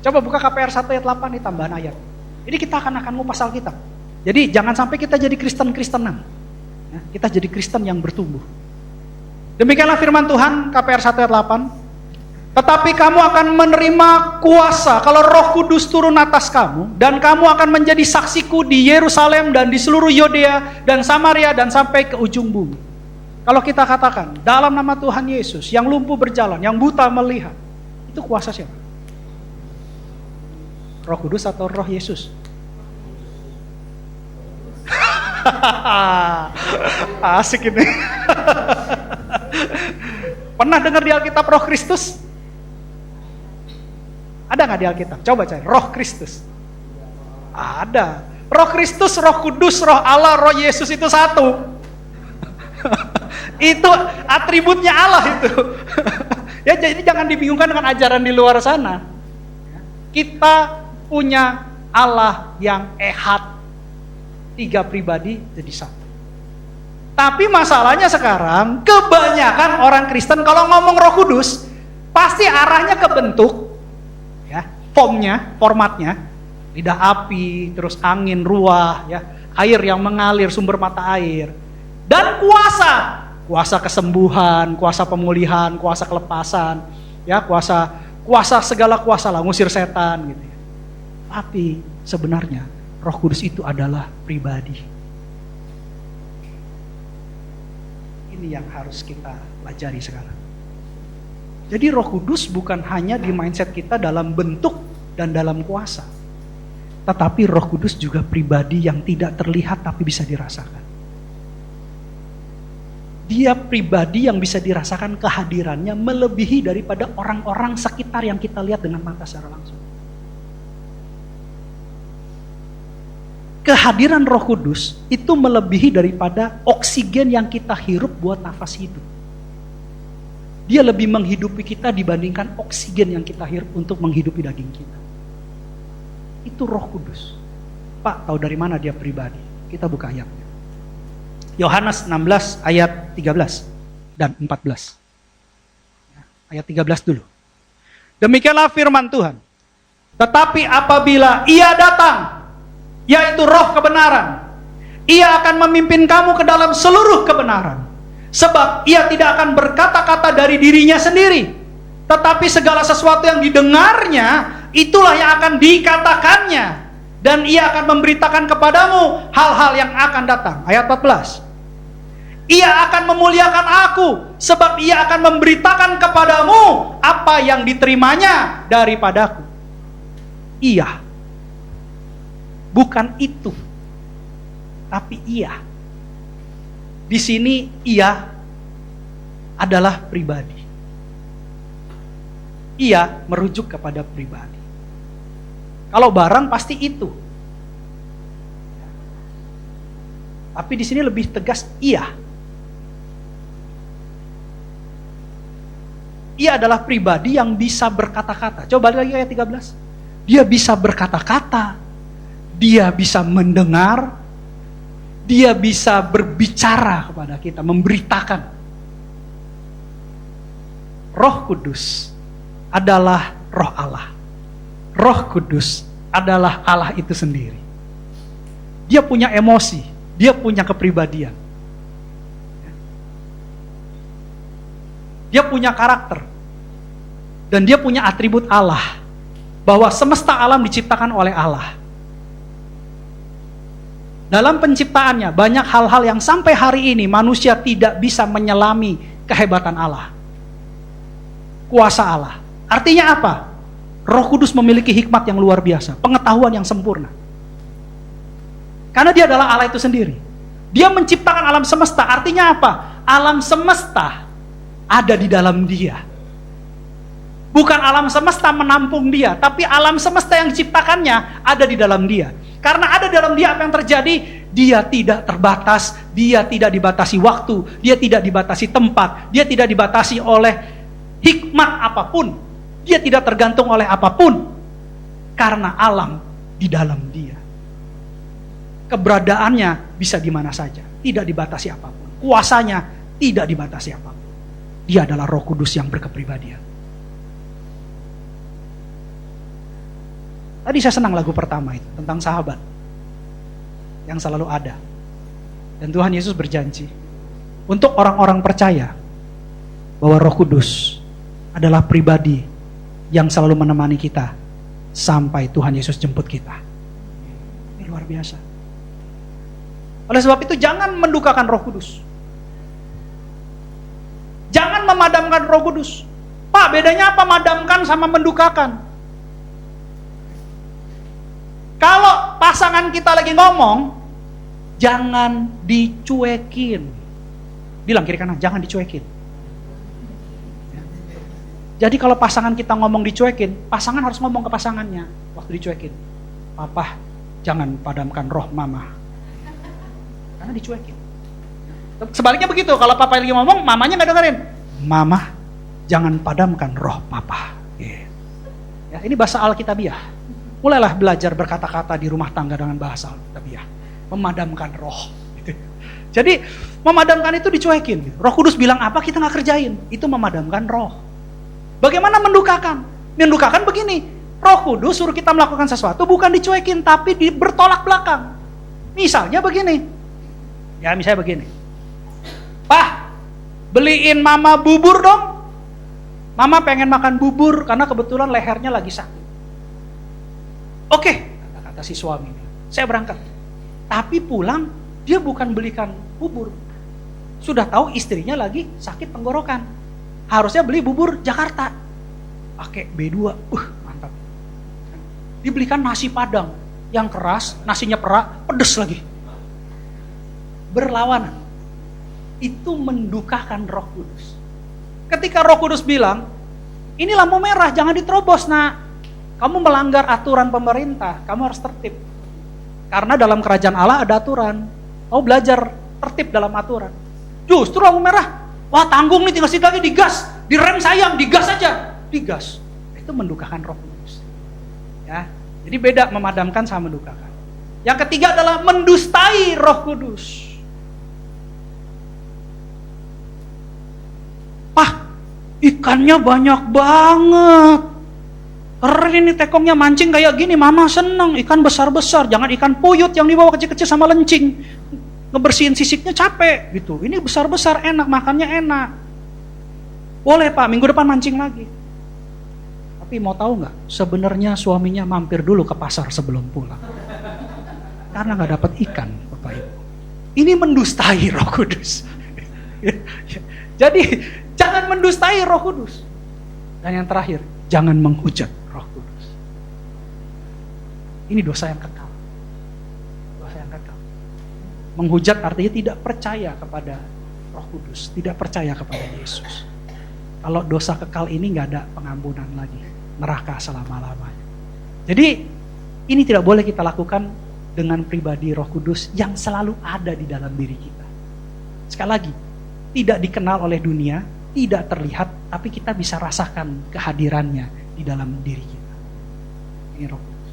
Coba buka KPR 1 ayat 8 nih, tambahan ayat. Ini kita akan ngupas Alkitab. Jadi jangan sampai kita jadi Kristen-Kristenan. Ya, kita jadi Kristen yang bertumbuh. Demikianlah firman Tuhan, KPR 1 ayat 8. Tetapi kamu akan menerima kuasa kalau Roh Kudus turun atas kamu, dan kamu akan menjadi saksiku di Yerusalem dan di seluruh Yudea dan Samaria dan sampai ke ujung bumi. Kalau kita katakan dalam nama Tuhan Yesus, yang lumpuh berjalan, yang buta melihat, itu kuasa siapa? Roh Kudus atau Roh Yesus? Asik ini. Pernah dengar di Alkitab Roh Kristus? Ada nggak di Alkitab? Coba cari Roh Kristus. Ada. Roh Kristus, Roh Kudus, Roh Allah, Roh Yesus itu satu. Itu atributnya Allah itu. Ya, jadi jangan dibingungkan dengan ajaran di luar sana. Kita punya Allah yang ehad, 3 pribadi jadi satu. Tapi masalahnya sekarang kebanyakan orang Kristen kalau ngomong Roh Kudus pasti arahnya ke bentuk, ya, formatnya, lidah api, terus angin, ruah, ya, air yang mengalir, sumber mata air, dan kuasa kesembuhan, kuasa pemulihan, kuasa kelepasan, ya, kuasa segala kuasa lah, ngusir setan gitu. Ya. Tapi sebenarnya Roh Kudus itu adalah pribadi. Ini yang harus kita pelajari sekarang. Jadi Roh Kudus bukan hanya di mindset kita dalam bentuk dan dalam kuasa, tetapi Roh Kudus juga pribadi yang tidak terlihat tapi bisa dirasakan. Dia pribadi yang bisa dirasakan kehadirannya melebihi daripada orang-orang sekitar yang kita lihat dengan mata secara langsung. Kehadiran Roh Kudus itu melebihi daripada oksigen yang kita hirup buat nafas hidup. Dia lebih menghidupi kita dibandingkan oksigen yang kita hirup untuk menghidupi daging kita. Itu Roh Kudus. Pak, tahu dari mana dia pribadi? Kita buka ayatnya. Yohanes 16 ayat 13 dan 14. Ayat 13 dulu. Demikianlah firman Tuhan. Tetapi apabila Ia datang, yaitu Roh kebenaran, Ia akan memimpin kamu ke dalam seluruh kebenaran. Sebab Ia tidak akan berkata-kata dari dirinya sendiri, tetapi segala sesuatu yang didengarnya, itulah yang akan dikatakannya. Dan Ia akan memberitakan kepadamu hal-hal yang akan datang. Ayat 14. Ia akan memuliakan aku, sebab Ia akan memberitakan kepadamu apa yang diterimanya daripadaku. Ia, bukan itu, tapi Ia. Di sini Ia adalah pribadi. Ia merujuk kepada pribadi. Kalau barang pasti itu. Tapi di sini lebih tegas Ia. Ia adalah pribadi yang bisa berkata-kata. Coba balik lagi ayat 13. Dia bisa berkata-kata. Dia bisa mendengar. Dia bisa berbicara kepada kita, memberitakan. Roh Kudus adalah Roh Allah. Roh Kudus adalah Allah itu sendiri. Dia punya emosi, dia punya kepribadian. Dia punya karakter. Dan dia punya atribut Allah. Bahwa semesta alam diciptakan oleh Allah. Dalam penciptaannya banyak hal-hal yang sampai hari ini manusia tidak bisa menyelami kehebatan Allah. Kuasa Allah. Artinya apa? Roh Kudus memiliki hikmat yang luar biasa, pengetahuan yang sempurna. Karena dia adalah Allah itu sendiri. Dia menciptakan alam semesta, artinya apa? Alam semesta ada di dalam dia. Bukan alam semesta menampung dia, tapi alam semesta yang diciptakannya ada di dalam dia. Karena ada dalam dia apa yang terjadi? Dia tidak terbatas, dia tidak dibatasi waktu, dia tidak dibatasi tempat, dia tidak dibatasi oleh hikmat apapun, dia tidak tergantung oleh apapun, karena alam di dalam dia. Keberadaannya bisa di mana saja, tidak dibatasi apapun, kuasanya tidak dibatasi apapun. Dia adalah Roh Kudus yang berkepribadian. Tadi saya senang lagu pertama itu, tentang sahabat yang selalu ada. Dan Tuhan Yesus berjanji, untuk orang-orang percaya, bahwa Roh Kudus adalah pribadi yang selalu menemani kita, sampai Tuhan Yesus jemput kita. Ini luar biasa. Oleh sebab itu, jangan mendukakan Roh Kudus. Jangan memadamkan Roh Kudus. Pak, bedanya apa madamkan sama mendukakan? Kalau pasangan kita lagi ngomong, jangan dicuekin. Bilang kiri kanan, jangan dicuekin. Jadi kalau pasangan kita ngomong dicuekin, pasangan harus ngomong ke pasangannya waktu dicuekin. Papa, jangan padamkan roh mama. Karena dicuekin. Sebaliknya begitu, kalau papa lagi ngomong, mamanya nggak dengerin. Mama, jangan padamkan roh papa. Ya, ini bahasa Alkitabiah. Mulailah belajar berkata-kata di rumah tangga dengan bahasa Alkitabiah. Memadamkan roh. Jadi memadamkan itu dicuekin. Roh Kudus bilang apa kita nggak kerjain. Itu memadamkan roh. Bagaimana mendukakan? Mendukakan begini. Roh Kudus suruh kita melakukan sesuatu bukan dicuekin tapi bertolak belakang. Misalnya begini. Ya misalnya begini. Pak, beliin mama bubur dong. Mama pengen makan bubur karena kebetulan lehernya lagi sakit. Oke, kata si suami, saya berangkat. Tapi pulang, dia bukan belikan bubur. Sudah tahu istrinya lagi sakit tenggorokan. Harusnya beli bubur Jakarta. Pakai B2, mantap. Dibelikan nasi Padang, yang keras, nasinya perak, pedes lagi. Berlawanan. Itu mendukakan Roh Kudus. Ketika Roh Kudus bilang, ini lampu merah, jangan diterobos, nak. Kamu melanggar aturan pemerintah, kamu harus tertib. Karena dalam kerajaan Allah ada aturan. Kamu belajar tertib dalam aturan. Justru lampu merah, wah tanggung nih tinggal sedikit lagi digas, direm sayang, digas aja, digas. Itu mendukakan Roh Kudus. Ya, jadi beda memadamkan sama mendukakan. Yang ketiga adalah mendustai Roh Kudus. Pah, ikannya banyak banget. Keren ini tekongnya mancing kayak gini, mama seneng, ikan besar-besar, jangan ikan puyut yang dibawa kecil-kecil sama lencing. Ngebersihin sisiknya capek gitu. Ini besar-besar enak, makannya enak. Boleh Pak, minggu depan mancing lagi. Tapi mau tahu nggak? Sebenarnya suaminya mampir dulu ke pasar sebelum pulang. Karena nggak dapat ikan, Bapak Ibu. Ini mendustai Roh Kudus. Jadi jangan mendustai Roh Kudus. Dan yang terakhir, jangan menghujat Roh Kudus. Ini dosa yang kekal. Dosa yang kekal. Menghujat artinya tidak percaya kepada Roh Kudus, tidak percaya kepada Yesus. Kalau dosa kekal ini nggak ada pengampunan lagi, neraka selama-lamanya. Jadi ini tidak boleh kita lakukan dengan pribadi Roh Kudus yang selalu ada di dalam diri kita. Sekali lagi, tidak dikenal oleh dunia, tidak terlihat, tapi kita bisa rasakan kehadirannya di dalam diri kita. Ini Roh Kudus.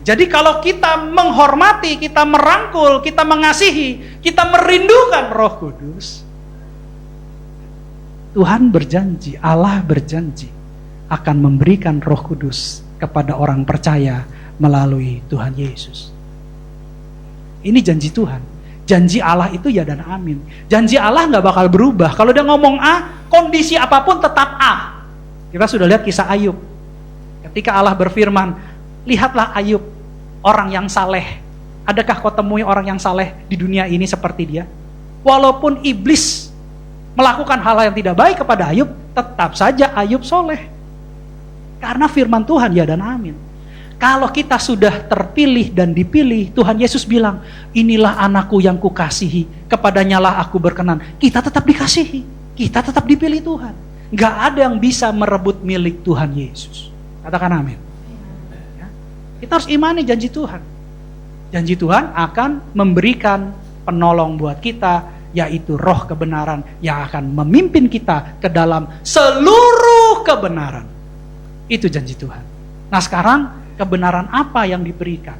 Jadi kalau kita menghormati, kita merangkul, kita mengasihi, kita merindukan Roh Kudus, Tuhan berjanji, Allah berjanji akan memberikan Roh Kudus kepada orang percaya melalui Tuhan Yesus. Ini janji Tuhan. Janji Allah itu ya dan amin. Janji Allah gak bakal berubah. Kalau dia ngomong A, kondisi apapun tetap A. Kita sudah lihat kisah Ayub. Ketika Allah berfirman, lihatlah Ayub, orang yang saleh. Adakah kau temui orang yang saleh di dunia ini seperti dia? Walaupun iblis melakukan hal yang tidak baik kepada Ayub, tetap saja Ayub soleh. Karena firman Tuhan ya dan amin. Kalau kita sudah terpilih dan dipilih, Tuhan Yesus bilang, inilah anakku yang kukasihi, kepadanya lah aku berkenan. Kita tetap dikasihi, kita tetap dipilih Tuhan. Gak ada yang bisa merebut milik Tuhan Yesus. Katakan amin. Ya. Kita harus imani janji Tuhan. Janji Tuhan akan memberikan penolong buat kita, yaitu roh kebenaran yang akan memimpin kita ke dalam seluruh kebenaran. Itu janji Tuhan. Nah sekarang, kebenaran apa yang diberikan?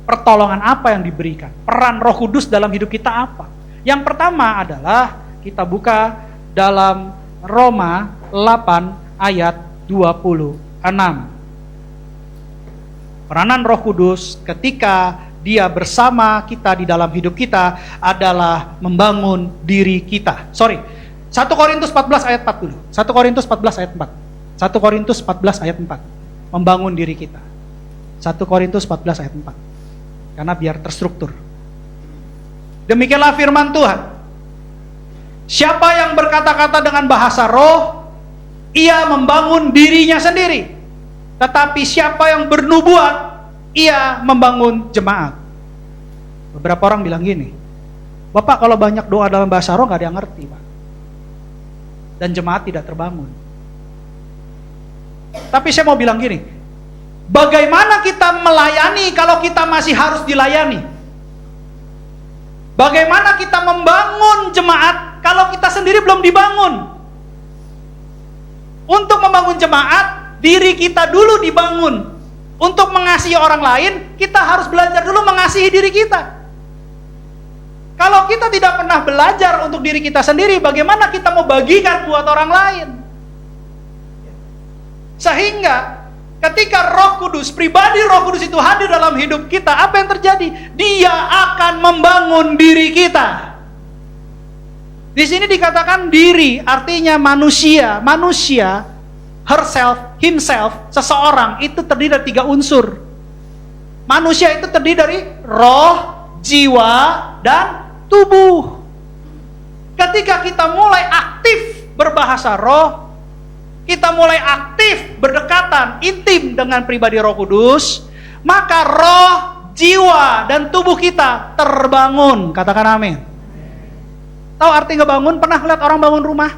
Pertolongan apa yang diberikan? Peran Roh Kudus dalam hidup kita apa? Yang pertama adalah kita buka dalam Roma 8 ayat 26. Peranan Roh Kudus ketika Dia bersama kita di dalam hidup kita adalah membangun diri kita. 1 Korintus 14 ayat 4 dulu. 1 Korintus 14 ayat 4. 1 Korintus 14 ayat 4. Membangun diri kita. 1 Korintus 14 ayat 4. Karena biar terstruktur. Demikianlah firman Tuhan. Siapa yang berkata-kata dengan bahasa roh, ia membangun dirinya sendiri. Tetapi siapa yang bernubuat, ia membangun jemaat. Beberapa orang bilang gini, Bapak kalau banyak doa dalam bahasa roh gak ada yang ngerti, Pak. Dan jemaat tidak terbangun. Tapi saya mau bilang gini, bagaimana kita melayani kalau kita masih harus dilayani? Bagaimana kita membangun jemaat kalau kita sendiri belum dibangun? Untuk membangun jemaat, diri kita dulu dibangun. Untuk mengasihi orang lain, kita harus belajar dulu mengasihi diri kita. Kalau kita tidak pernah belajar untuk diri kita sendiri, bagaimana kita mau bagikan buat orang lain? Sehingga ketika Roh Kudus, pribadi Roh Kudus itu hadir dalam hidup kita, apa yang terjadi? Dia akan membangun diri kita. Di sini dikatakan diri, artinya manusia. Manusia, herself, himself, seseorang itu terdiri dari 3 unsur. Manusia itu terdiri dari roh, jiwa, dan tubuh. Ketika kita mulai aktif berbahasa roh, kita mulai aktif berdekatan intim dengan pribadi Roh Kudus, maka roh, jiwa, dan tubuh kita terbangun. Katakan amin. Tahu arti ngebangun? Pernah lihat orang bangun rumah?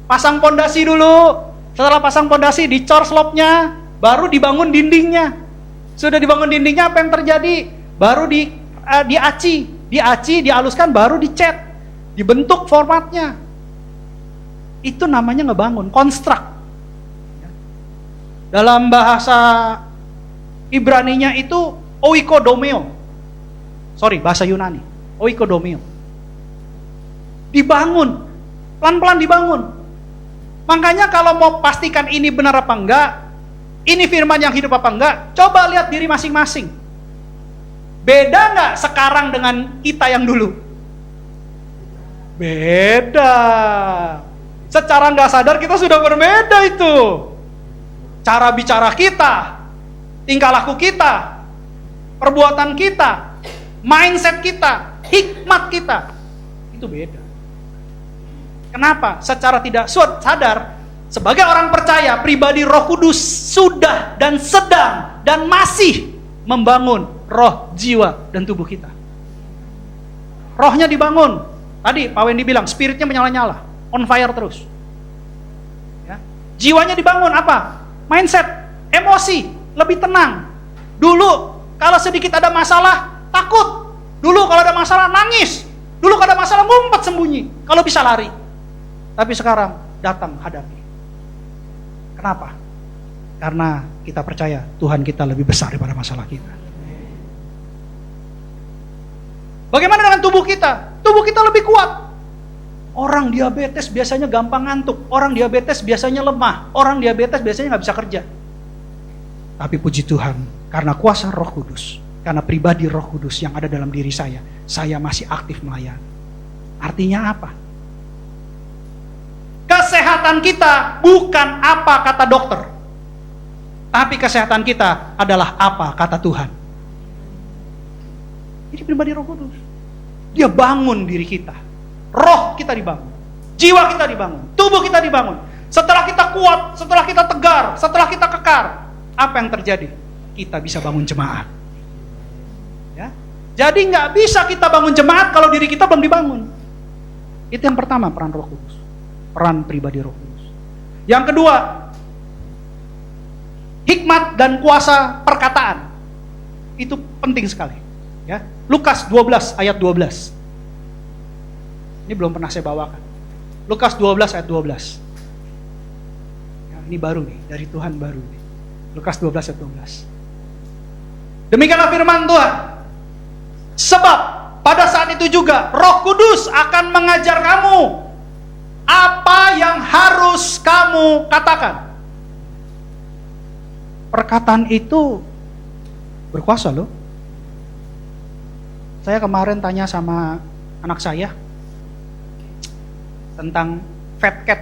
Pasang pondasi dulu, setelah pasang pondasi dicor slopnya, baru dibangun dindingnya. Sudah dibangun dindingnya, apa yang terjadi? Baru diaci, dihaluskan, baru dicat, dibentuk formatnya. Itu namanya ngebangun, konstruk. Dalam bahasa Ibraninya itu oikodomeo. Bahasa Yunani, oikodomeo. Dibangun, pelan-pelan dibangun. Makanya kalau mau pastikan ini benar apa enggak, ini firman yang hidup apa enggak, coba lihat diri masing-masing. Beda enggak sekarang dengan kita yang dulu? Beda. Secara enggak sadar kita sudah berbeda itu. Cara bicara kita, tingkah laku kita, perbuatan kita, mindset kita, hikmat kita, itu beda. Kenapa? Secara tidak sadar, sebagai orang percaya, pribadi Roh Kudus sudah dan sedang dan masih membangun roh, jiwa, dan tubuh kita. Rohnya dibangun. Tadi Pak Wendy bilang, spiritnya menyala-nyala, on fire terus. Ya. Jiwanya dibangun apa? Mindset, emosi, lebih tenang. Dulu kalau sedikit ada masalah, takut. Dulu kalau ada masalah, nangis. Dulu kalau ada masalah, ngumpet sembunyi. Kalau bisa lari. Tapi sekarang datang hadapi. Kenapa? Karena kita percaya Tuhan kita lebih besar daripada masalah kita. Bagaimana dengan tubuh kita? Tubuh kita lebih kuat. Orang diabetes biasanya gampang ngantuk. Orang diabetes biasanya lemah. Orang diabetes biasanya gak bisa kerja. Tapi puji Tuhan, karena kuasa Roh Kudus, karena pribadi Roh Kudus yang ada dalam diri saya masih aktif melayani. Artinya apa? Kesehatan kita bukan apa kata dokter, tapi kesehatan kita adalah apa kata Tuhan. Ini pribadi Roh Kudus. Dia bangun diri kita. Roh kita dibangun, jiwa kita dibangun, tubuh kita dibangun. Setelah kita kuat, setelah kita tegar, setelah kita kekar, apa yang terjadi? Kita bisa bangun jemaat. Ya? Jadi nggak bisa kita bangun jemaat kalau diri kita belum dibangun. Itu yang pertama, peran Roh Kudus. Peran pribadi Roh Kudus. Yang kedua, hikmat dan kuasa perkataan. Itu penting sekali. Ya. Lukas 12 ayat 12. Ini belum pernah saya bawakan. Lukas 12 ayat 12. Ya, ini baru nih, dari Tuhan baru nih. Lukas 12 ayat 12. Demikianlah firman Tuhan. Sebab pada saat itu juga Roh Kudus akan mengajar kamu apa yang harus kamu katakan. perkataan itu berkuasa loh. Saya kemarin tanya sama anak saya tentang fat cat.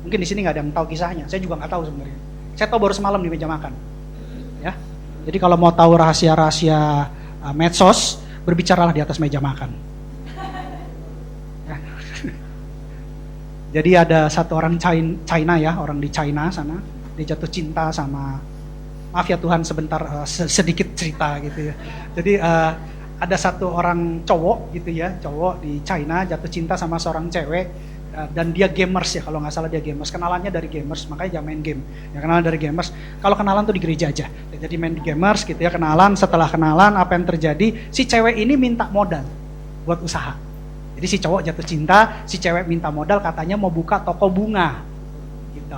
Mungkin di sini nggak ada yang tahu kisahnya. Saya juga nggak tahu sebenarnya. Saya tahu baru semalam di meja makan. Ya, jadi kalau mau tahu rahasia-rahasia medsos, berbicaralah di atas meja makan. Ya. Jadi ada satu orang China ya, orang di China sana, dia jatuh cinta sama, maaf ya Tuhan sebentar sedikit cerita gitu ya. Jadi ada satu orang cowok gitu ya, cowok di China jatuh cinta sama seorang cewek. Dan dia gamers ya, kalau nggak salah dia gamers, kenalannya dari gamers, makanya jangan main game. Ya kenalan dari gamers, kalau kenalan tuh di gereja aja. Jadi main di gamers gitu ya, kenalan, setelah kenalan apa yang terjadi, si cewek ini minta modal buat usaha. Jadi si cowok jatuh cinta, si cewek minta modal, katanya mau buka toko bunga. Gitu.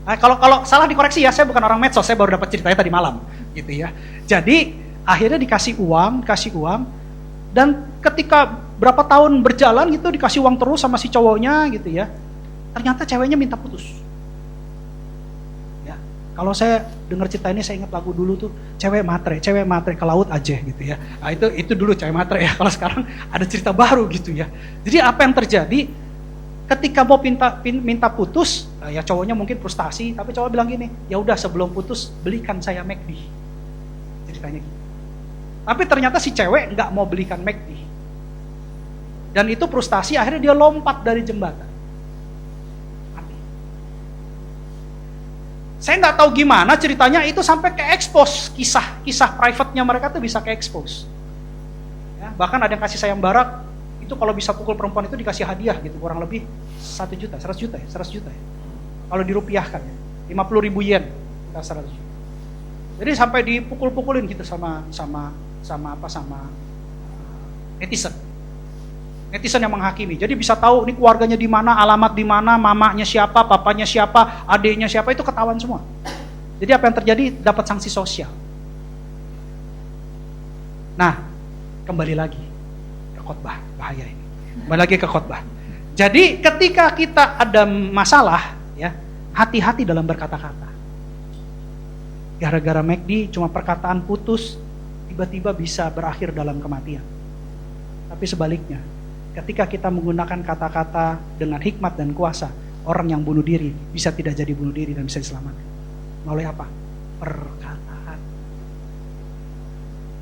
Nah, kalau salah dikoreksi ya, saya bukan orang medsos, saya baru dapat ceritanya tadi malam gitu ya. Jadi akhirnya dikasih uang, dan ketika berapa tahun berjalan gitu dikasih uang terus sama si cowoknya gitu ya. Ternyata ceweknya minta putus. Ya. Kalau saya dengar cerita ini saya ingat lagu dulu tuh, cewek matre ke laut aja gitu ya. Nah, itu dulu cewek matre ya. Kalau sekarang ada cerita baru gitu ya. Jadi apa yang terjadi ketika mau minta putus, ya cowoknya mungkin frustasi, tapi cowok bilang gini, ya udah sebelum putus belikan saya McD. Ceritanya gitu. Tapi ternyata si cewek nggak mau belikan McD. Dan itu frustasi, akhirnya dia lompat dari jembatan. Mati. Saya nggak tahu gimana ceritanya itu sampai ke expose, kisah private-nya mereka tuh bisa ke expose. Ya, bahkan ada yang kasih sayembara, itu kalau bisa pukul perempuan itu dikasih hadiah gitu, kurang lebih 100 juta ya. Kalau dirupiahkan ya, 50.000 yen, 100 juta. Jadi sampai dipukul-pukulin gitu sama netizen yang menghakimi. Jadi bisa tahu ini keluarganya di mana, alamat di mana, mamanya siapa, papanya siapa, adiknya siapa, itu ketahuan semua. Jadi apa yang terjadi? Dapat sanksi sosial. Nah, kembali lagi ke khotbah, bahaya ini. Kembali lagi ke khotbah. Jadi ketika kita ada masalah, ya, hati-hati dalam berkata-kata. Gara-gara McD cuma perkataan putus, tiba-tiba bisa berakhir dalam kematian. Tapi sebaliknya, ketika kita menggunakan kata-kata dengan hikmat dan kuasa, orang yang bunuh diri bisa tidak jadi bunuh diri dan bisa diselamatkan. Melalui apa? Perkataan.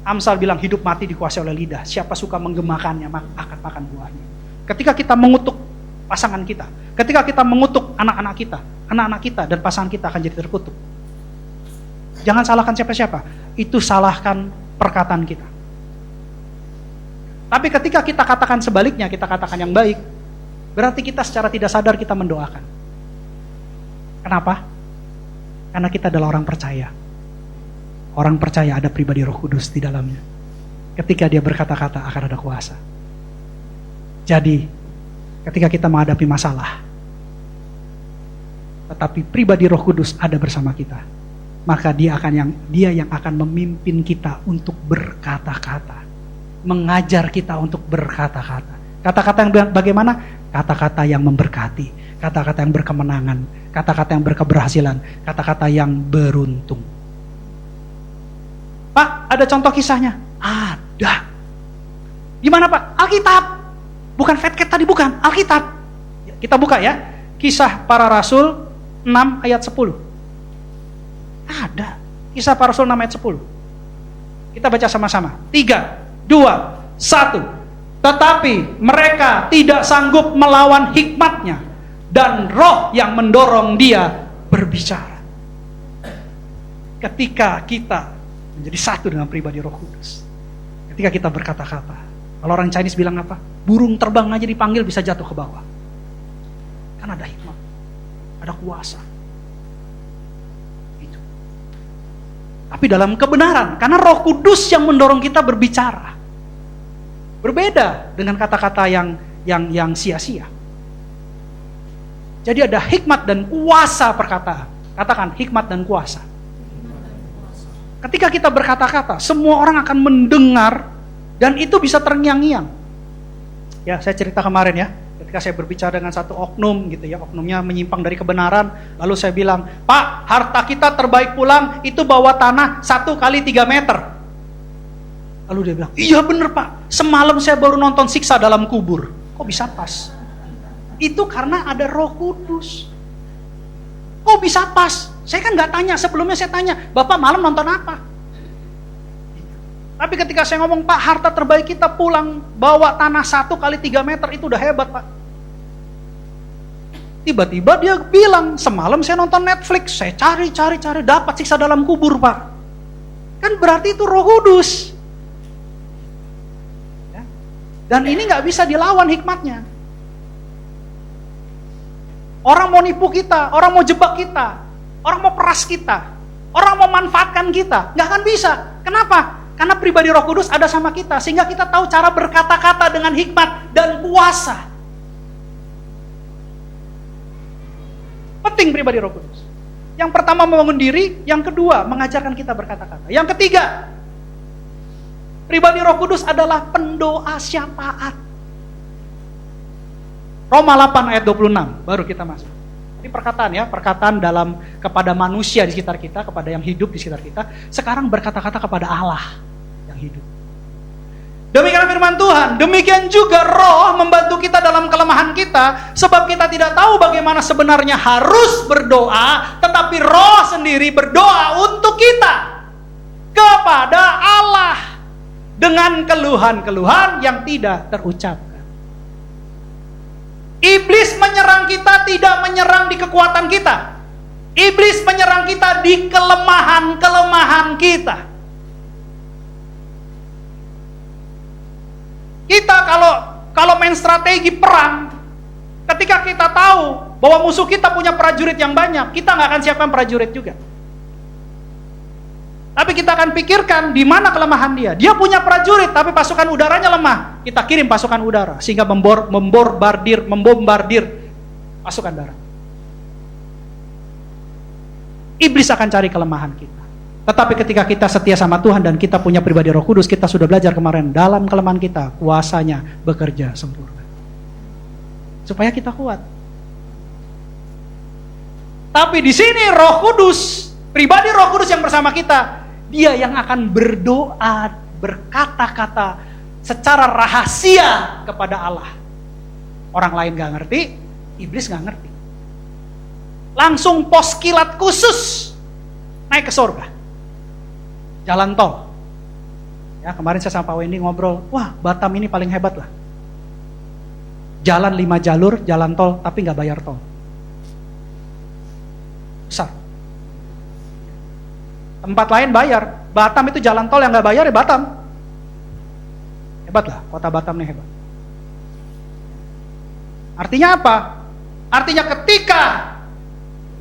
Amsal bilang hidup mati dikuasai oleh lidah. Siapa suka menggemakannya akan makan buahnya. Ketika kita mengutuk pasangan kita, ketika kita mengutuk anak-anak kita dan pasangan kita akan jadi terkutuk. Jangan salahkan siapa-siapa, itu salahkan perkataan kita. Tapi ketika kita katakan sebaliknya, kita katakan yang baik, berarti kita secara tidak sadar kita mendoakan. Kenapa? Karena kita adalah orang percaya. Orang percaya ada pribadi Roh Kudus di dalamnya. Ketika dia berkata-kata akan ada kuasa. Jadi, ketika kita menghadapi masalah, tetapi pribadi Roh Kudus ada bersama kita, maka dia yang akan memimpin kita untuk berkata-kata, mengajar kita untuk berkata-kata. Kata-kata yang bagaimana? Kata-kata yang memberkati, kata-kata yang berkemenangan, kata-kata yang berkeberhasilan, kata-kata yang beruntung. Pak, ada contoh kisahnya? Ada. Gimana Pak? Alkitab. Bukan fat cat tadi, bukan. Alkitab. Kita buka ya. Kisah Para Rasul 6 ayat 10. Ada. Kisah Para Rasul 6 ayat 10. Kita baca sama-sama. 3, 2, 1. Tetapi mereka tidak sanggup melawan hikmatnya, dan roh yang mendorong dia berbicara. Ketika kita menjadi satu dengan pribadi Roh Kudus, ketika kita berkata-kata, kalau orang Chinese bilang apa? Burung terbang aja dipanggil bisa jatuh ke bawah. Kan ada hikmat, ada kuasa. Itu. Tapi dalam kebenaran, karena Roh Kudus yang mendorong kita berbicara. Berbeda dengan kata-kata yang sia-sia. Jadi ada hikmat dan kuasa perkataan. Katakan hikmat dan kuasa. Ketika kita berkata-kata, semua orang akan mendengar dan itu bisa terngiang-ngiang. Ya, saya cerita kemarin ya. Ketika saya berbicara dengan satu oknum gitu ya, oknumnya menyimpang dari kebenaran, lalu saya bilang, Pak, harta kita terbaik pulang itu bawa tanah 1 kali 3 meter. Lalu dia bilang, iya bener Pak, semalam saya baru nonton Siksa Dalam Kubur. Kok bisa pas? Itu karena ada Roh Kudus. Kok bisa pas? Saya kan nggak tanya, sebelumnya saya tanya, Bapak malam nonton apa? Tapi ketika saya ngomong, Pak, harta terbaik kita pulang, bawa tanah 1 kali 3 meter, itu udah hebat, Pak. Tiba-tiba dia bilang, semalam saya nonton Netflix, saya cari, dapat Siksa Dalam Kubur, Pak. Kan berarti itu Roh Kudus. Ya. Dan ini nggak bisa dilawan hikmatnya. Orang mau nipu kita, orang mau jebak kita, orang mau peras kita, orang mau manfaatkan kita, nggak akan bisa. Kenapa? Karena pribadi Roh Kudus ada sama kita, sehingga kita tahu cara berkata-kata dengan hikmat dan kuasa. Penting pribadi Roh Kudus. Yang pertama membangun diri, yang kedua mengajarkan kita berkata-kata. Yang ketiga, pribadi Roh Kudus adalah pendoa syafaat. Roma 8 ayat 26, baru kita masuk. Ini perkataan ya, perkataan dalam kepada manusia di sekitar kita, kepada yang hidup di sekitar kita. Sekarang berkata-kata kepada Allah yang hidup. Demikian firman Tuhan, demikian juga Roh membantu kita dalam kelemahan kita, sebab kita tidak tahu bagaimana sebenarnya harus berdoa, tetapi Roh sendiri berdoa untuk kita kepada Allah dengan keluhan-keluhan yang tidak terucapkan. Iblis menyerang kita tidak menyerang di kekuatan kita. Iblis menyerang kita di kelemahan-kelemahan kita. Kita kalau main strategi perang, ketika kita tahu bahwa musuh kita punya prajurit yang banyak, kita nggak akan siapkan prajurit juga. Tapi kita akan pikirkan di mana kelemahan dia. Dia punya prajurit, tapi pasukan udaranya lemah. Kita kirim pasukan udara sehingga membombardir pasukan darat. Iblis akan cari kelemahan kita. Tetapi ketika kita setia sama Tuhan dan kita punya pribadi Roh Kudus, kita sudah belajar kemarin, dalam kelemahan kita kuasanya bekerja sempurna. Supaya kita kuat. Tapi di sini Roh Kudus, pribadi Roh Kudus yang bersama kita, dia yang akan berdoa, berkata-kata secara rahasia kepada Allah. Orang lain gak ngerti, iblis gak ngerti. Langsung pos kilat khusus naik ke surga. Jalan tol. Ya, kemarin saya sama Pak Wendy ngobrol, wah Batam ini paling hebat lah. Jalan 5 jalur, jalan tol, tapi gak bayar tol. Besar. Tempat lain bayar. Batam itu jalan tol yang gak bayar ya Batam. Hebat lah, kota Batam ini hebat. Artinya apa? Artinya ketika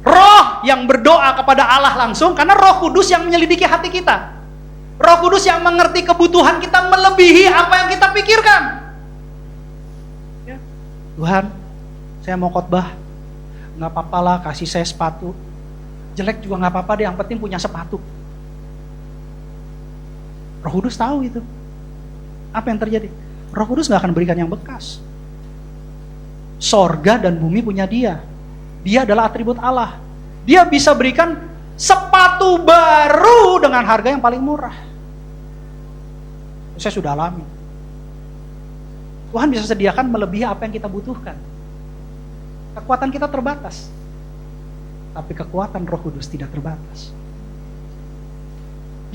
Roh yang berdoa kepada Allah langsung, karena Roh Kudus yang menyelidiki hati kita. Roh Kudus yang mengerti kebutuhan kita melebihi apa yang kita pikirkan. Ya. Tuhan, saya mau khotbah, gak apa-apa lah kasih saya sepatu. Jelek juga gak apa-apa deh, yang penting punya sepatu. Roh Kudus tahu itu. Apa yang terjadi? Roh Kudus gak akan berikan yang bekas. Sorga dan bumi punya dia. Dia adalah atribut Allah. Dia bisa berikan sepatu baru dengan harga yang paling murah. Saya sudah alami. Tuhan bisa sediakan melebihi apa yang kita butuhkan. Kekuatan kita terbatas. Tapi kekuatan Roh Kudus tidak terbatas.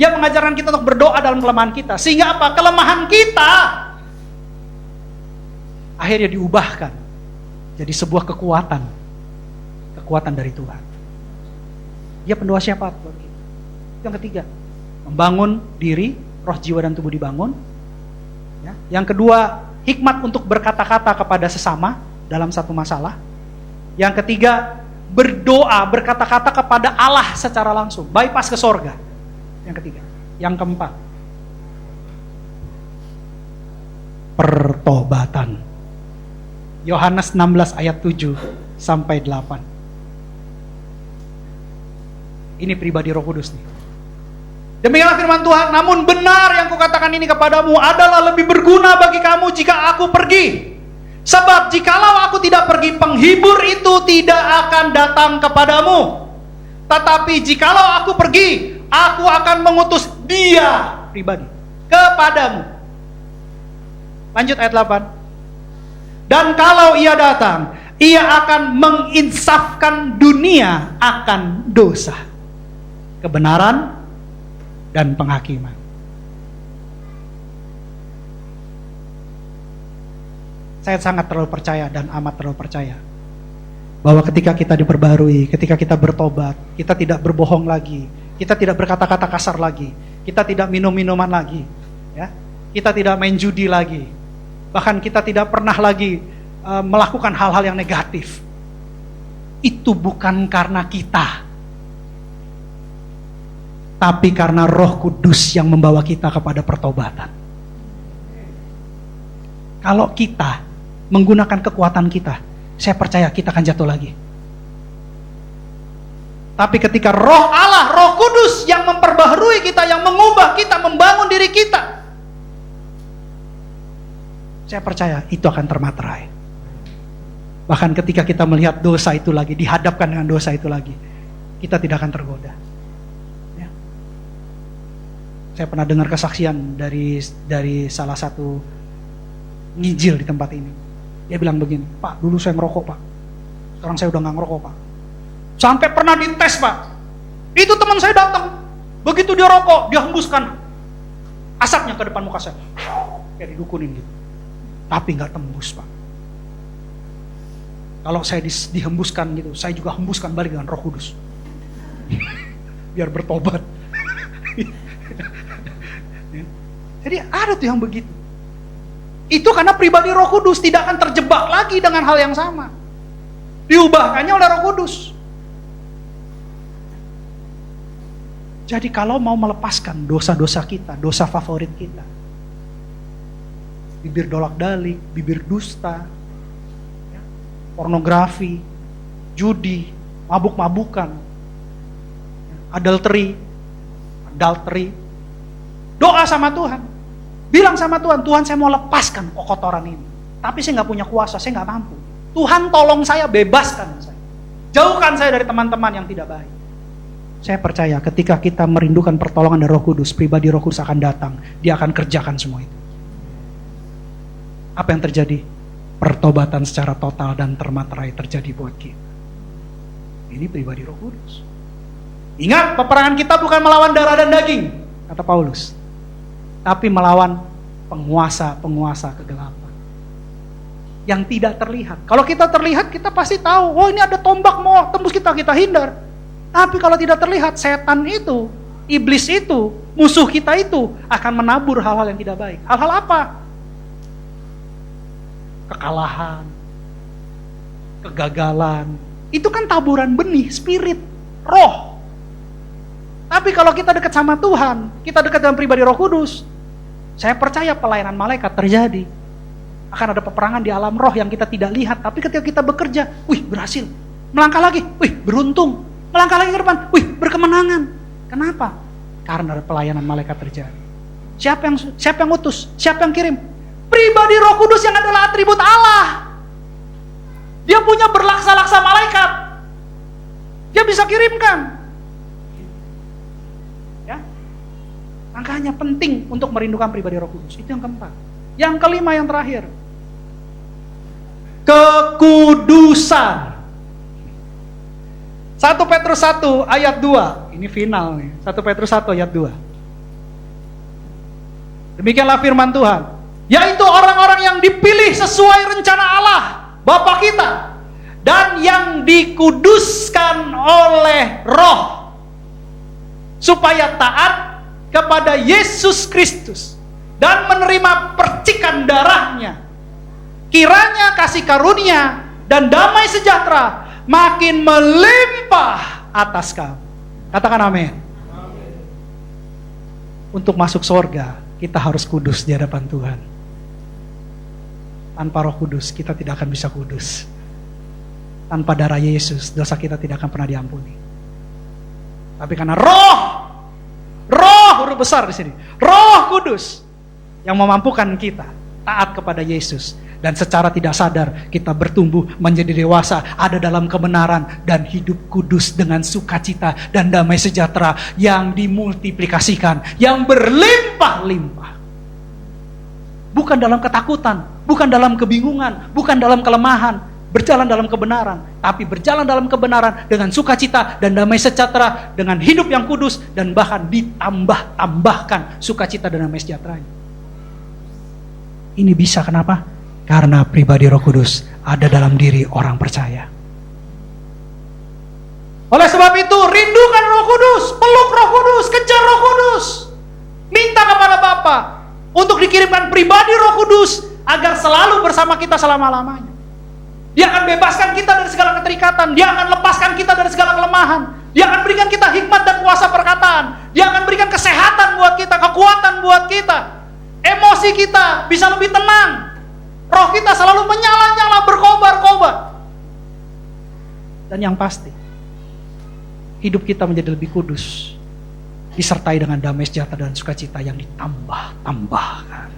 Dia mengajarkan kita untuk berdoa dalam kelemahan kita. Sehingga apa? Kelemahan kita akhirnya diubahkan jadi sebuah kekuatan. Kekuatan dari Tuhan. Dia pendoa syafaat buat kita. Yang ketiga, membangun diri, roh, jiwa, dan tubuh dibangun. Ya. Yang kedua, hikmat untuk berkata-kata kepada sesama dalam satu masalah. Yang ketiga, berdoa, berkata-kata kepada Allah secara langsung, bypass ke sorga. Yang ketiga. Yang keempat, pertobatan. Yohanes 16 ayat 7 sampai 8. Ini pribadi Roh Kudus nih. Demikianlah firman Tuhan, namun benar yang kukatakan ini kepadamu adalah lebih berguna bagi kamu jika aku pergi. Sebab jikalau aku tidak pergi, penghibur itu tidak akan datang kepadamu. Tetapi jikalau aku pergi, aku akan mengutus Dia pribadi kepadamu. Lanjut ayat 8. Dan kalau Ia datang, Ia akan menginsafkan dunia akan dosa, kebenaran, dan penghakiman. Saya sangat terlalu percaya dan amat terlalu percaya bahwa ketika kita diperbarui, ketika kita bertobat, kita tidak berbohong lagi, kita tidak berkata-kata kasar lagi, kita tidak minum-minuman lagi, ya, kita tidak main judi lagi, bahkan kita tidak pernah lagi melakukan hal-hal yang negatif. Itu bukan karena kita, tapi karena Roh Kudus yang membawa kita kepada pertobatan. Kalau kita menggunakan kekuatan kita, saya percaya kita akan jatuh lagi. Tapi ketika Roh Allah, Roh Kudus yang memperbaharui kita, yang mengubah kita, membangun diri kita, saya percaya itu akan termaterai. Bahkan ketika kita melihat dosa itu lagi, dihadapkan dengan dosa itu lagi, kita tidak akan tergoda. Ya. Saya pernah dengar kesaksian dari salah satu ngijil di tempat ini. Dia bilang begini, Pak, dulu saya merokok, Pak. Sekarang saya udah gak ngerokok, Pak. Sampai pernah dites, Pak. Itu teman saya datang. Begitu dia rokok, dia hembuskan asapnya ke depan muka saya. Kayak didukunin gitu. Tapi gak tembus, Pak. Kalau saya dihembuskan gitu, saya juga hembuskan balik dengan Roh Kudus. Biar bertobat. Jadi ada tuh yang begitu. Itu karena pribadi Roh Kudus tidak akan terjebak lagi dengan hal yang sama. Diubahkannya oleh Roh Kudus. Jadi kalau mau melepaskan dosa-dosa kita, dosa favorit kita, bibir dolak-dalik, bibir dusta, ya, pornografi, judi, mabuk-mabukan, adultery, doa sama Tuhan. Bilang sama Tuhan, Tuhan saya mau lepaskan kotoran ini. Tapi saya gak punya kuasa, saya gak mampu. Tuhan tolong saya, bebaskan saya. Jauhkan saya dari teman-teman yang tidak baik. Saya percaya ketika kita merindukan pertolongan dari Roh Kudus, pribadi Roh Kudus akan datang. Dia akan kerjakan semua itu. Apa yang terjadi? Pertobatan secara total dan termaterai terjadi buat kita. Ini pribadi Roh Kudus. Ingat, peperangan kita bukan melawan darah dan daging, kata Paulus. Tapi melawan penguasa-penguasa kegelapan yang tidak terlihat. Kalau kita terlihat, kita pasti tahu, oh ini ada tombak mau tembus kita hindar. Tapi kalau tidak terlihat, setan itu, iblis itu, musuh kita itu akan menabur hal-hal yang tidak baik. Hal-hal apa? Kekalahan, kegagalan. Itu kan taburan benih, spirit, roh. Tapi kalau kita dekat sama Tuhan, kita dekat dengan pribadi Roh Kudus, saya percaya pelayanan malaikat terjadi. Akan ada peperangan di alam roh yang kita tidak lihat, tapi ketika kita bekerja, wih berhasil. Melangkah lagi, wih beruntung. Melangkah lagi ke depan, wih berkemenangan. Kenapa? Karena pelayanan malaikat terjadi. Siapa yang utus? Siapa yang kirim? Pribadi Roh Kudus yang adalah atribut Allah. Dia punya berlaksa-laksa malaikat. Dia bisa kirimkan. Makanya penting untuk merindukan pribadi Roh Kudus. Itu yang keempat. Yang kelima, yang terakhir. Kekudusan. 1 Petrus 1 ayat 2. Ini final nih. 1 Petrus 1 ayat 2. Demikianlah firman Tuhan. Yaitu orang-orang yang dipilih sesuai rencana Allah, Bapa kita. Dan yang dikuduskan oleh Roh. Supaya taat kepada Yesus Kristus dan menerima percikan darahnya. Kiranya kasih karunia dan damai sejahtera makin melimpah atas kamu. Katakan amin. Untuk masuk surga, kita harus kudus di hadapan Tuhan. Tanpa Roh Kudus, kita tidak akan bisa kudus. Tanpa darah Yesus, dosa kita tidak akan pernah diampuni. Tapi karena Roh huruf besar di sini. Roh Kudus yang memampukan kita taat kepada Yesus Dan secara tidak sadar kita bertumbuh menjadi dewasa, ada dalam kebenaran dan hidup kudus dengan sukacita dan damai sejahtera yang dimultiplikasikan, yang berlimpah-limpah. Bukan dalam ketakutan, bukan dalam kebingungan, bukan dalam kelemahan, berjalan dalam kebenaran, tapi berjalan dalam kebenaran dengan sukacita dan damai sejahtera, dengan hidup yang kudus, dan bahkan ditambah-tambahkan sukacita dan damai sejahtera. Ini bisa kenapa? Karena pribadi Roh Kudus ada dalam diri orang percaya. Oleh sebab itu, rindukan Roh Kudus, peluk Roh Kudus, kejar Roh Kudus. Minta kepada Bapa untuk dikirimkan pribadi Roh Kudus agar selalu bersama kita selama-lamanya. Dia akan bebaskan kita dari segala keterikatan. Dia akan lepaskan kita dari segala kelemahan. Dia akan berikan kita hikmat dan kuasa perkataan. Dia akan berikan kesehatan buat kita, kekuatan buat kita. Emosi kita bisa lebih tenang. Roh kita selalu menyala-nyala, berkobar-kobar. Dan yang pasti, hidup kita menjadi lebih kudus, disertai dengan damai sejahtera dan sukacita yang ditambah-tambahkan.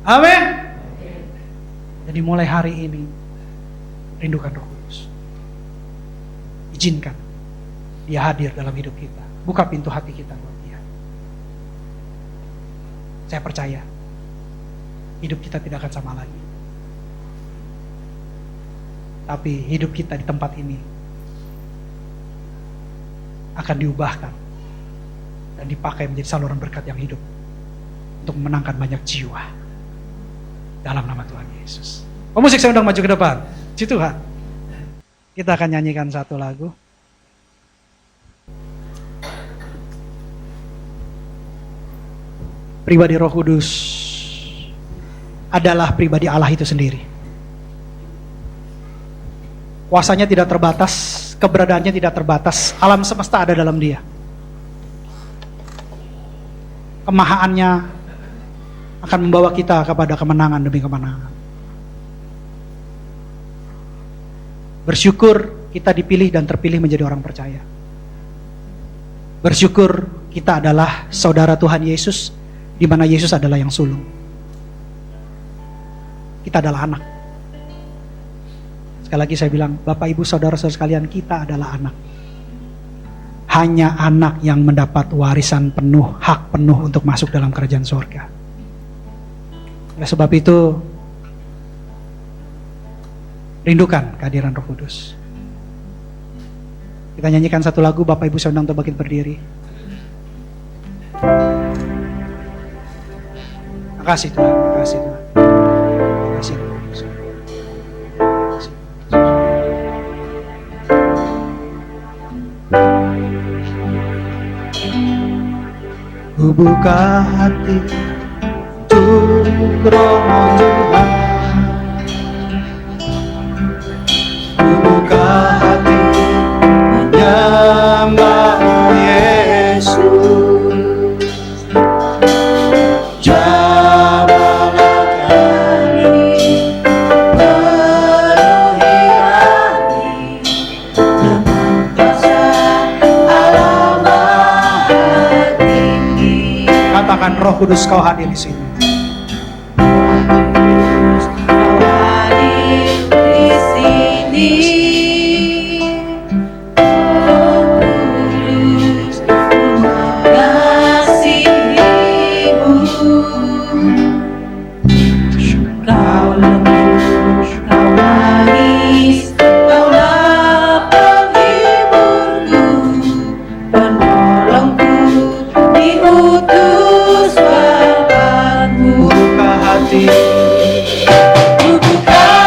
Amin. Jadi mulai hari ini, rindukan Roh Kudus. Izinkan Dia hadir dalam hidup kita. Buka pintu hati kita buat Dia. Saya percaya hidup kita tidak akan sama lagi. Tapi hidup kita di tempat ini akan diubahkan dan dipakai menjadi saluran berkat yang hidup untuk memenangkan banyak jiwa dalam nama Tuhan Yesus. Pemusik, saya undang maju ke depan. Puji Tuhan. Kita akan nyanyikan satu lagu. Pribadi Roh Kudus adalah pribadi Allah itu sendiri. Kuasanya tidak terbatas, keberadaannya tidak terbatas, alam semesta ada dalam Dia. Kemahaannya akan membawa kita kepada kemenangan demi kemenangan. Bersyukur kita dipilih dan terpilih menjadi orang percaya. Bersyukur kita adalah saudara Tuhan Yesus, di mana Yesus adalah yang sulung. Kita adalah anak. Sekali lagi saya bilang, Bapak Ibu saudara-saudara sekalian, kita adalah anak. Hanya anak yang mendapat warisan penuh, hak penuh untuk masuk dalam kerajaan surga. Oleh sebab itu, rindukan kehadiran Roh Kudus. Kita nyanyikan satu lagu, Bapak Ibu saya undang untuk bangkit berdiri. Makasih Tuhan, makasih Tuhan. Makasih Tuhan. Ku buka hati untuk Roh Tuhan. Ku buka hati menyembah Yesus. Jamalah kami, penuhi kami dengan kuasa Allah Maha Tinggi. Katakan, Roh Kudus kau hadir di sini. Buka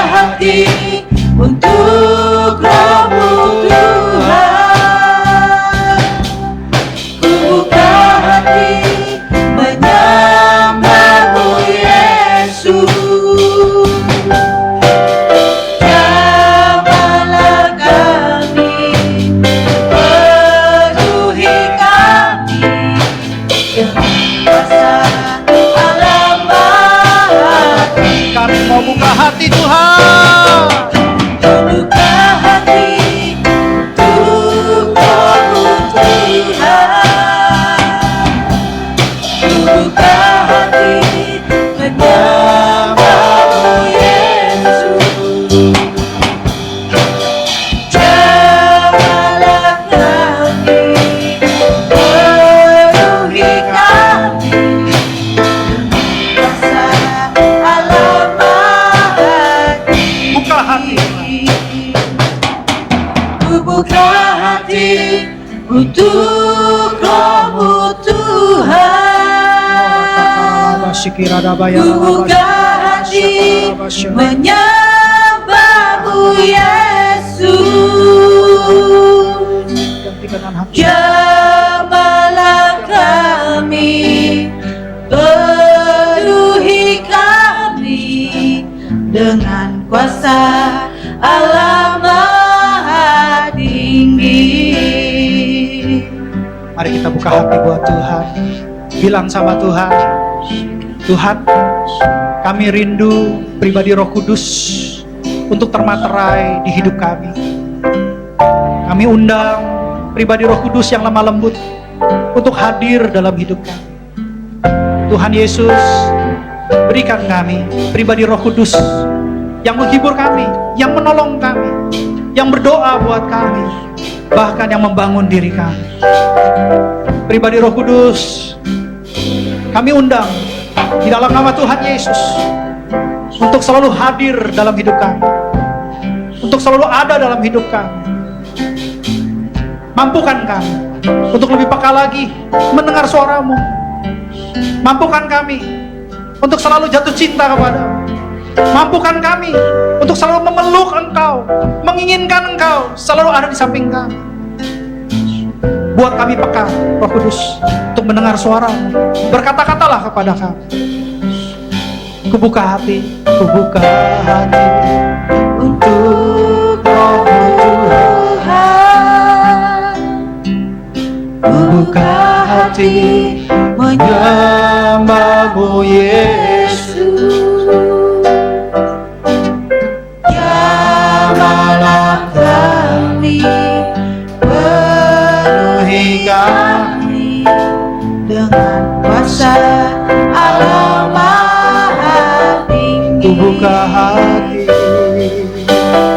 hati menyembahmu Yesus. untuk Roh-Mu Tuhan. Ku buka hati menyembah-Mu Yesus. Jamalah kami, penuhi kami dengan kuasa Allah Maha Tinggi. Mari kita buka hati buat Tuhan. Bilang sama Tuhan, Tuhan, kami rindu pribadi Roh Kudus untuk termaterai di hidup kami. Kami undang pribadi Roh Kudus yang lemah lembut untuk hadir dalam hidup kami. Tuhan Yesus, berikan kami pribadi Roh Kudus yang menghibur kami, yang menolong kami, yang berdoa buat kami, bahkan yang membangun diri kami. Pribadi Roh Kudus, kami undang di dalam nama Tuhan Yesus untuk selalu hadir dalam hidup kami, untuk selalu ada dalam hidup kami. Mampukan kami untuk lebih peka lagi mendengar suara-Mu. Mampukan kami untuk selalu jatuh cinta kepada-Mu. Mampukan kami untuk selalu memeluk Engkau, menginginkan Engkau selalu ada di samping kami. Buat kami peka, Roh Kudus, untuk mendengar suara-Mu. Berkata-katalah kepada kami. Kubuka hati untuk Roh-Mu Tuhan. Kubuka hati menyembah-Mu Yesus. Jamalah kami, penuhi kami dengan kuasa Allah Maha Tinggi. Kubuka hati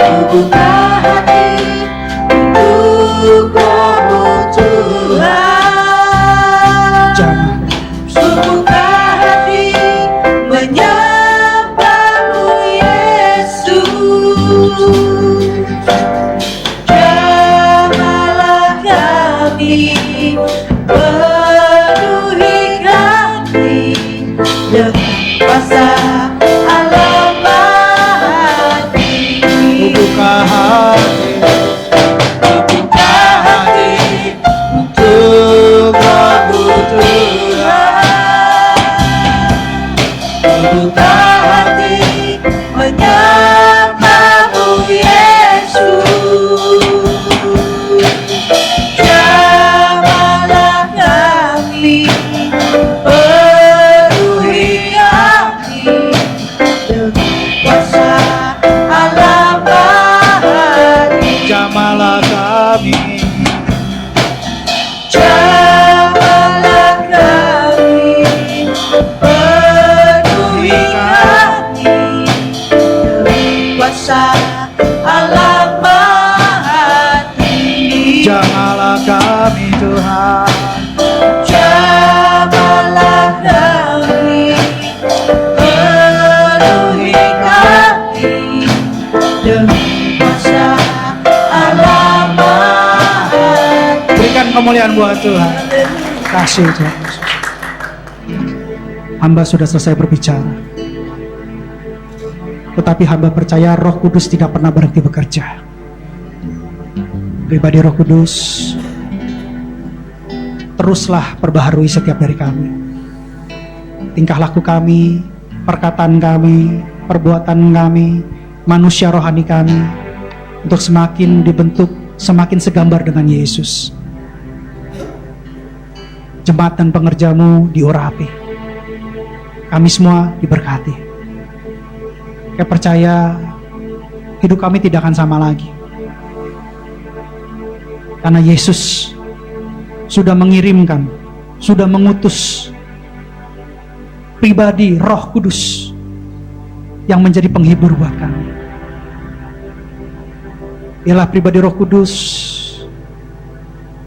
untuk Roh-Mu Tuhan. Kubuka hati menyembah-Mu Yesus. Jamalah kami, penuhi kami dengan kuasa Allah Maha Tinggi. Kubuka hati untuk Roh-Mu Tuhan. Kubuka hati menyembah-Mu Yesus. Jamalah kami, penuhi kami dengan kuasa Allah Maha Tinggi. Jamalah kami, penuhi kami dengan kuasa Allah Maha Tinggi. Jamalah kami Tuhan. Jamalah kami, penuhi kami dengan kuasa Allah Maha Tinggi. Berikan kemuliaan buat Tuhan. Kasih Tuhan. Hamba sudah selesai berbicara, tetapi hamba percaya Roh Kudus tidak pernah berhenti bekerja. Pribadi Roh Kudus, teruslah perbaharui setiap dari kami. Tingkah laku kami, perkataan kami, perbuatan kami, manusia rohani kami, untuk semakin dibentuk, semakin segambar dengan Yesus. Jemaat dan pengerjamu diurapi. Kami semua diberkati. Saya percaya hidup kami tidak akan sama lagi. Karena Yesus sudah mengirimkan, sudah mengutus pribadi Roh Kudus yang menjadi penghibur buat kami. Ialah pribadi Roh Kudus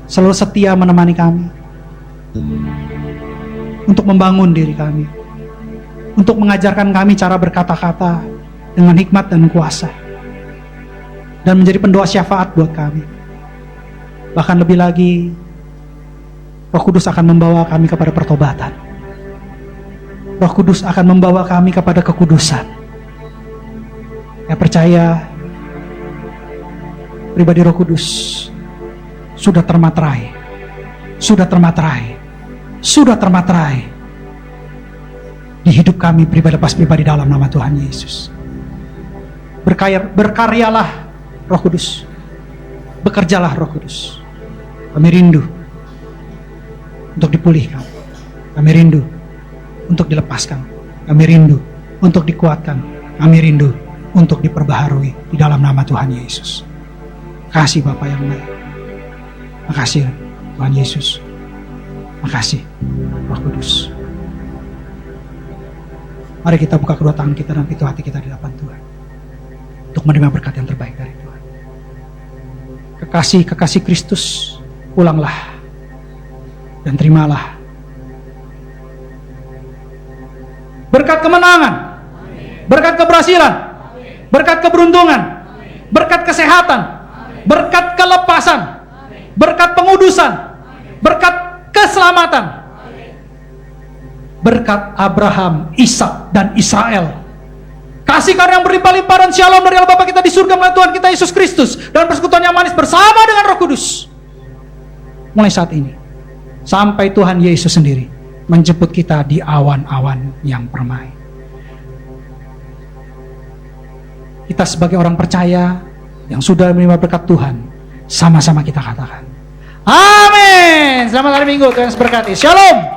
selalu setia menemani kami untuk membangun diri kami, untuk mengajarkan kami cara berkata-kata dengan hikmat dan kuasa, dan menjadi pendoa syafaat buat kami. Bahkan lebih lagi, Roh Kudus akan membawa kami kepada pertobatan. Roh Kudus akan membawa kami kepada kekudusan. Saya percaya pribadi Roh Kudus sudah termaterai di hidup kami pribadi dalam nama Tuhan Yesus. Berkaryalah Roh Kudus, bekerjalah Roh Kudus. Kami rindu untuk dipulihkan, kami rindu untuk dilepaskan, kami rindu untuk dikuatkan, kami rindu untuk diperbaharui di dalam nama Tuhan Yesus. Makasih Bapa yang baik, makasih Tuhan Yesus, makasih Roh Kudus. Mari kita buka kedua tangan kita dan pintu hati kita di hadapan Tuhan untuk menerima berkat yang terbaik dari Tuhan. Kekasih Kristus, pulanglah dan terimalah berkat kemenangan, berkat keberhasilan, berkat keberuntungan, berkat kesehatan, berkat kelepasan, berkat pengudusan, berkat keselamatan, berkat Abraham, Ishak, dan Israel. Kasih karunia yang berlimpah-limpah dan shalom dari Allah Bapa kita di surga melalui Tuhan kita Yesus Kristus dan persekutuan yang manis bersama dengan Roh Kudus mulai saat ini sampai Tuhan Yesus sendiri menjemput kita di awan-awan yang permai. Kita sebagai orang percaya yang sudah menerima berkat Tuhan, sama-sama kita katakan amin. Selamat hari Minggu, Tuhan berkati. Shalom.